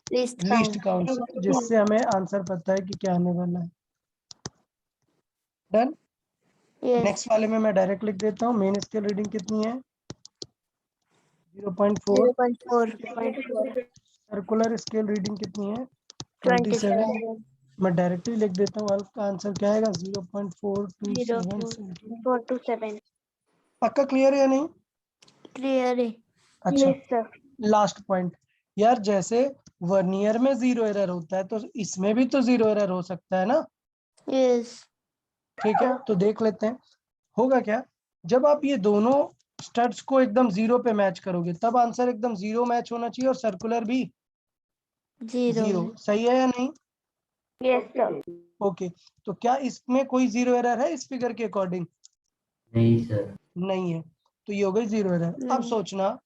Least least count. काउंट से, जिससे हमें आंसर पता है कि क्या आने वाला है। डन। यस। नेक्स्ट वाले में मैं डायरेक्ट लिख देता हूँ, मेन स्केल रीडिंग कितनी है? 0.4। 0.4 सर्कुलर स्केल रीडिंग कितनी है? 27। 27 मैं डायरेक्टली लिख देता हूँ, आपका आंसर क्या आएगा? 0.427 सेंटीमीटर। 427. पक्का क्लियर है या नहीं? क्लियर है। अच्छा, Yes, sir. लास्ट पॉइंट यार, जैसे वर्नियर में जीरो एरर होता है तो इसमें भी तो जीरो एरर हो सकता है ना? यस। ठीक है, तो देख लेते हैं होगा क्या। जब आप ये दोनों स्टड्स को एकदम जीरो पे मैच करोगे तब आंसर एकदम जीरो मैच होना चाहिए, और सर्कुलर भी जीरो। जीरो। सही है या नहीं? Yes, sir. ओके, तो क्या इसमें कोई जीरो एरर है इस फिगर के अकॉर्डिंग? नहीं सर। नहीं है, तो ये हो गई जीरो एरर। अब नहीं। सोचना,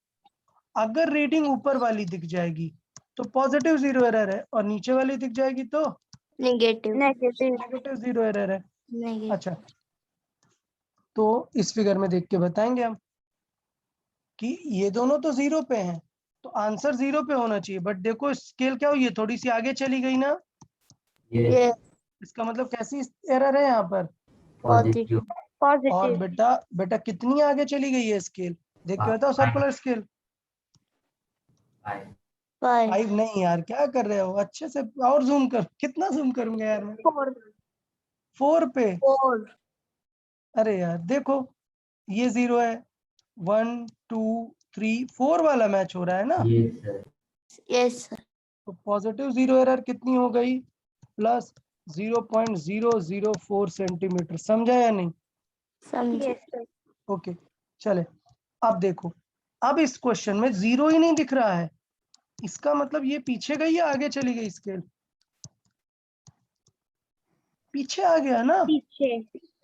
अगर रीडिंग ऊपर वाली दिख जाएगी तो पॉजिटिव जीरो एरर है, और नीचे वाली दिख जाएगी तो negative. Negative. Negative zero error है। नेगेटिव। अच्छा, तो इस फिगर में देख के बताएंगे हम कि ये दोनों तो जीरो पे हैं, तो आंसर जीरो पे होना चाहिए, बट देखो स्केल क्या हुई है, थोड़ी सी आगे चली गई ना। यस। यस। इसका मतलब कैसी एरर है यहाँ पर? पॉजिटिव। और Positive. बेटा बेटा कितनी आगे चली गई है स्केल? देख के बताओ, सर्कुलर स्केल। 5। 5। 5 नहीं यार, क्या कर रहे हो, अच्छे से और जूम कर, कितना जूम करूंगा यार मैं? 4. 4 पे? 4। अरे यार देखो, ये जीरो है, 1 2 3 4 वाला मैच हो रहा है ना। Yes sir. Yes sir. तो पॉजिटिव जीरो एरर कितनी हो गई? Plus 0.004 centimetre. समझा या नहीं? समझे। Yes, sir. ओके, चले अब देखो, अब इस क्वेश्चन में जीरो ही नहीं दिख रहा है, इसका मतलब ये पीछे गई या आगे चली गई स्केल? पीछे आ गया ना। पीछे.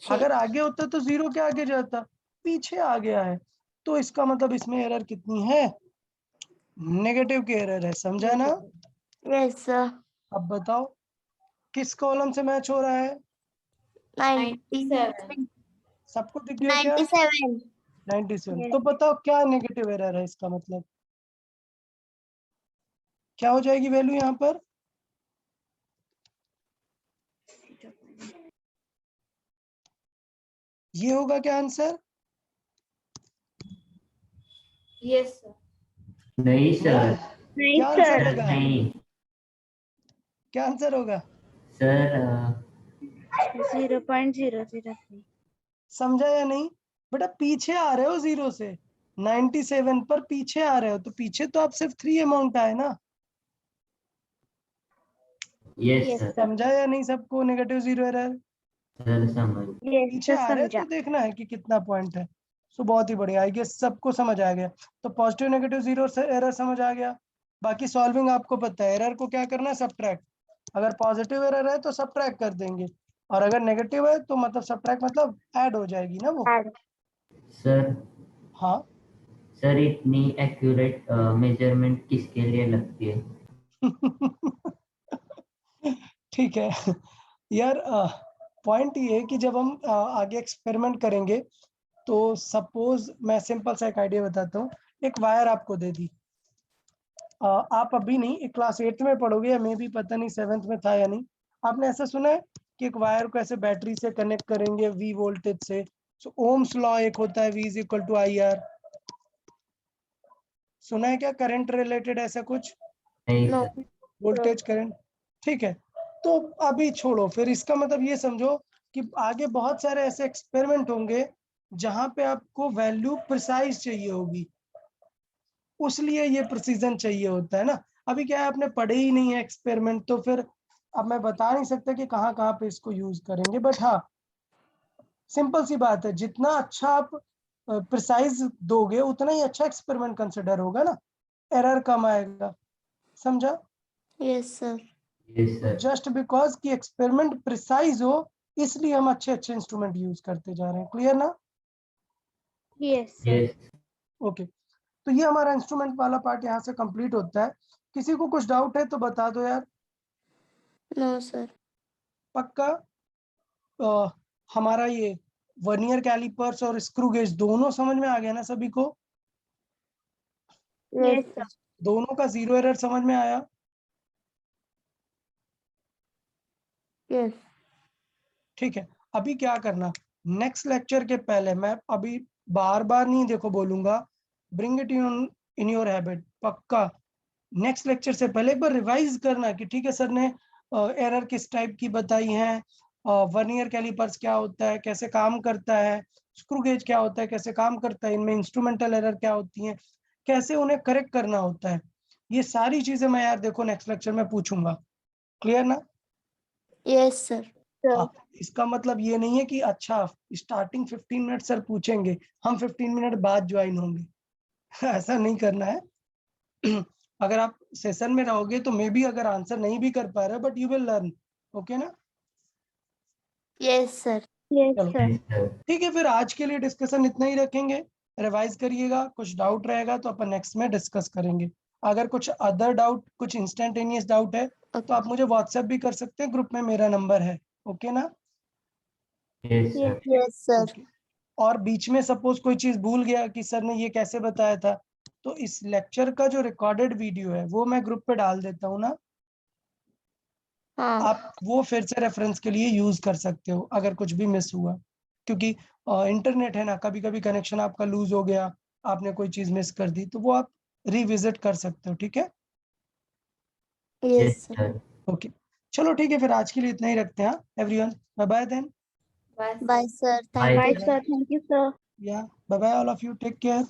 अगर आगे होता तो जीरो के आगे जाता, पीछे आ गया है, तो इसका मतलब इसमें एरर कितनी है? नेगेटिव की एरर है। समझा ना? Yes sir. अब बताओ किस कॉलम से मैच हो रहा है? 97। सबको दिख गया क्या? 97। 97। Yes. तो बताओ क्या नेगेटिव एरर है, इसका मतलब क्या हो जाएगी वैल्यू यहाँ पर? ये होगा क्या आंसर? Yes sir. नहीं सर। नहीं, क्या आंसर sir. होगा? नहीं क्या आंसर होगा? सर। 0.003. समझा या नहीं? बेटा पीछे आ रहे हो जीरो से, 97 पर पीछे आ रहे हो, तो पीछे तो आप सिर्फ 3 अमाउंट आए ना। Yes Yes, sir. sir. समझा या नहीं सबको नेगेटिव जीरो एरर? सर समझ। Yes, पीछे sir. आ रहे हैं समझा. तो देखना है कि कितना पॉइंट है। सो बहुत ही बढ़िया, आई गेस सबको समझ आ गया। तो पॉजिटिव नेगेटिव जीरो एरर समझ आ गया। बाकी सॉल्विंग आपको पता है, एरर को क्या करना है? सब्ट्रैक्ट। अगर पॉजिटिव एरर है तो सब्ट्रैक्ट कर देंगे, और अगर नेगेटिव है तो मतलब सब्ट्रैक्ट मतलब ऐड हो जाएगी ना वो। Add. सर। हाँ सर इतनी एक्यूरेट मेजरमेंट किसके लिए लगती है? ठीक है यार, पॉइंट ये है कि जब हम आगे एक्सपेरिमेंट करेंगे तो सपोज मैं सिंपल सा एक आइडिया बताता हूँ। एक वायर आपको दे दी, आप अभी नहीं, एक क्लास 8th में पढ़ोगे या मे भी पता नहीं 7th में था या नहीं। आपने ऐसा सुना है कि एक वायर को ऐसे बैटरी से कनेक्ट करेंगे V वोल्टेज से। सो ओम्स लॉ एक होता है, V is equal to IR। सुना है क्या करंट रिलेटेड ऐसा कुछ? नहीं नो। सर। Voltage current. ठीक है, तो अभी छोड़ो, फिर इसका मतलब ये समझो कि आगे बहुत सारे ऐसे एक्सपेरिमेंट होंगे जहां पे आपको वैल्यू प्रिसाइज चाहिए होगी, उसलिए ये प्रिसीजन चाहिए होता है ना। अभी क्या है, आपने पढ़े ही नहीं है एक्सपेरिमेंट, तो फिर अब मैं बता नहीं सकता कि कहाँ कहाँ पे इसको यूज करेंगे, बट हाँ सिंपल सी बात है, जितना अच्छा आप प्रिसाइज दोगे उतना ही अच्छा एक्सपेरिमेंट कंसिडर होगा ना। एरर कम आएगा, समझा? Yes sir. Yes sir. Just because कि एक्सपेरिमेंट प्रिसाइज हो, इसलिए हम अच्छे अच्छे इंस्ट्रूमेंट यूज करते जा रहे हैं। क्लियर ना? Yes, sir. यस ओके, तो ये हमारा इंस्ट्रूमेंट वाला पार्ट यहाँ से कंप्लीट होता है। किसी को कुछ डाउट है तो बता दो यार। No sir. पक्का? हमारा ये वर्नियर कैलिपर्स और स्क्रू गेज दोनों समझ में आ गया ना सभी को? Yes, sir. दोनों का जीरो एरर समझ में आया? यस। ठीक है, अभी क्या करना, नेक्स्ट लेक्चर के पहले मैं अभी बार बार नहीं देखो बोलूंगा, bring it in your habit. पक्का नेक्स्ट लेक्चर से पहले एक बार रिवाइज करना कि ठीक है सर ने एरर किस टाइप की बताई है, वर्नियर कैलिपर्स क्या होता है, कैसे काम करता है, स्क्रू गेज क्या होता है, कैसे काम करता है, इनमें इंस्ट्रूमेंटल एरर क्या होती है, कैसे उन्हें करेक्ट करना होता है। ये सारी चीजें मैं यार देखो नेक्स्ट लेक्चर में पूछूंगा। क्लियर ना? Yes sir. हाँ, इसका मतलब ये नहीं है कि अच्छा स्टार्टिंग 15 मिनट सर पूछेंगे, हम 15 मिनट बाद ज्वाइन होंगे। ऐसा नहीं करना है। अगर आप सेशन में रहोगे तो मे बी अगर आंसर नहीं भी कर पा रहे but you will learn. Okay ना? Yes sir. Yes, चलो sir. सर। ठीक है, फिर आज के लिए डिस्कशन इतना ही रखेंगे। रिवाइज करिएगा, कुछ डाउट रहेगा तो अपन नेक्स्ट में डिस्कस करेंगे। अगर कुछ अदर डाउट, कुछ इंस्टेंटेनियस डाउट है तो आप मुझे व्हाट्सएप भी कर सकते हैं, ग्रुप में मेरा नंबर है। ओके ना? Yes sir. Yes sir. Okay. और बीच में सपोज कोई चीज भूल गया कि सर ने ये कैसे बताया था, तो इस लेक्चर का जो रिकॉर्डेड वीडियो है वो मैं ग्रुप पे डाल देता हूँ ना, हाँ। आप वो फिर से रेफरेंस के लिए यूज कर सकते हो अगर कुछ भी मिस हुआ। क्योंकि इंटरनेट है ना, कभी कभी कनेक्शन आपका लूज हो गया, आपने कोई चीज मिस कर दी, तो वो आप रिविजिट कर सकते हो। ठीक है? Yes yes sir. Sir. Okay, चलो ठीक है, फिर आज के लिए इतना ही रखते हैं। Everyone bye bye then. Bye bye sir. Bye. Bye, thank you. sir. Thank you, sir. Yeah bye bye all of you, take care.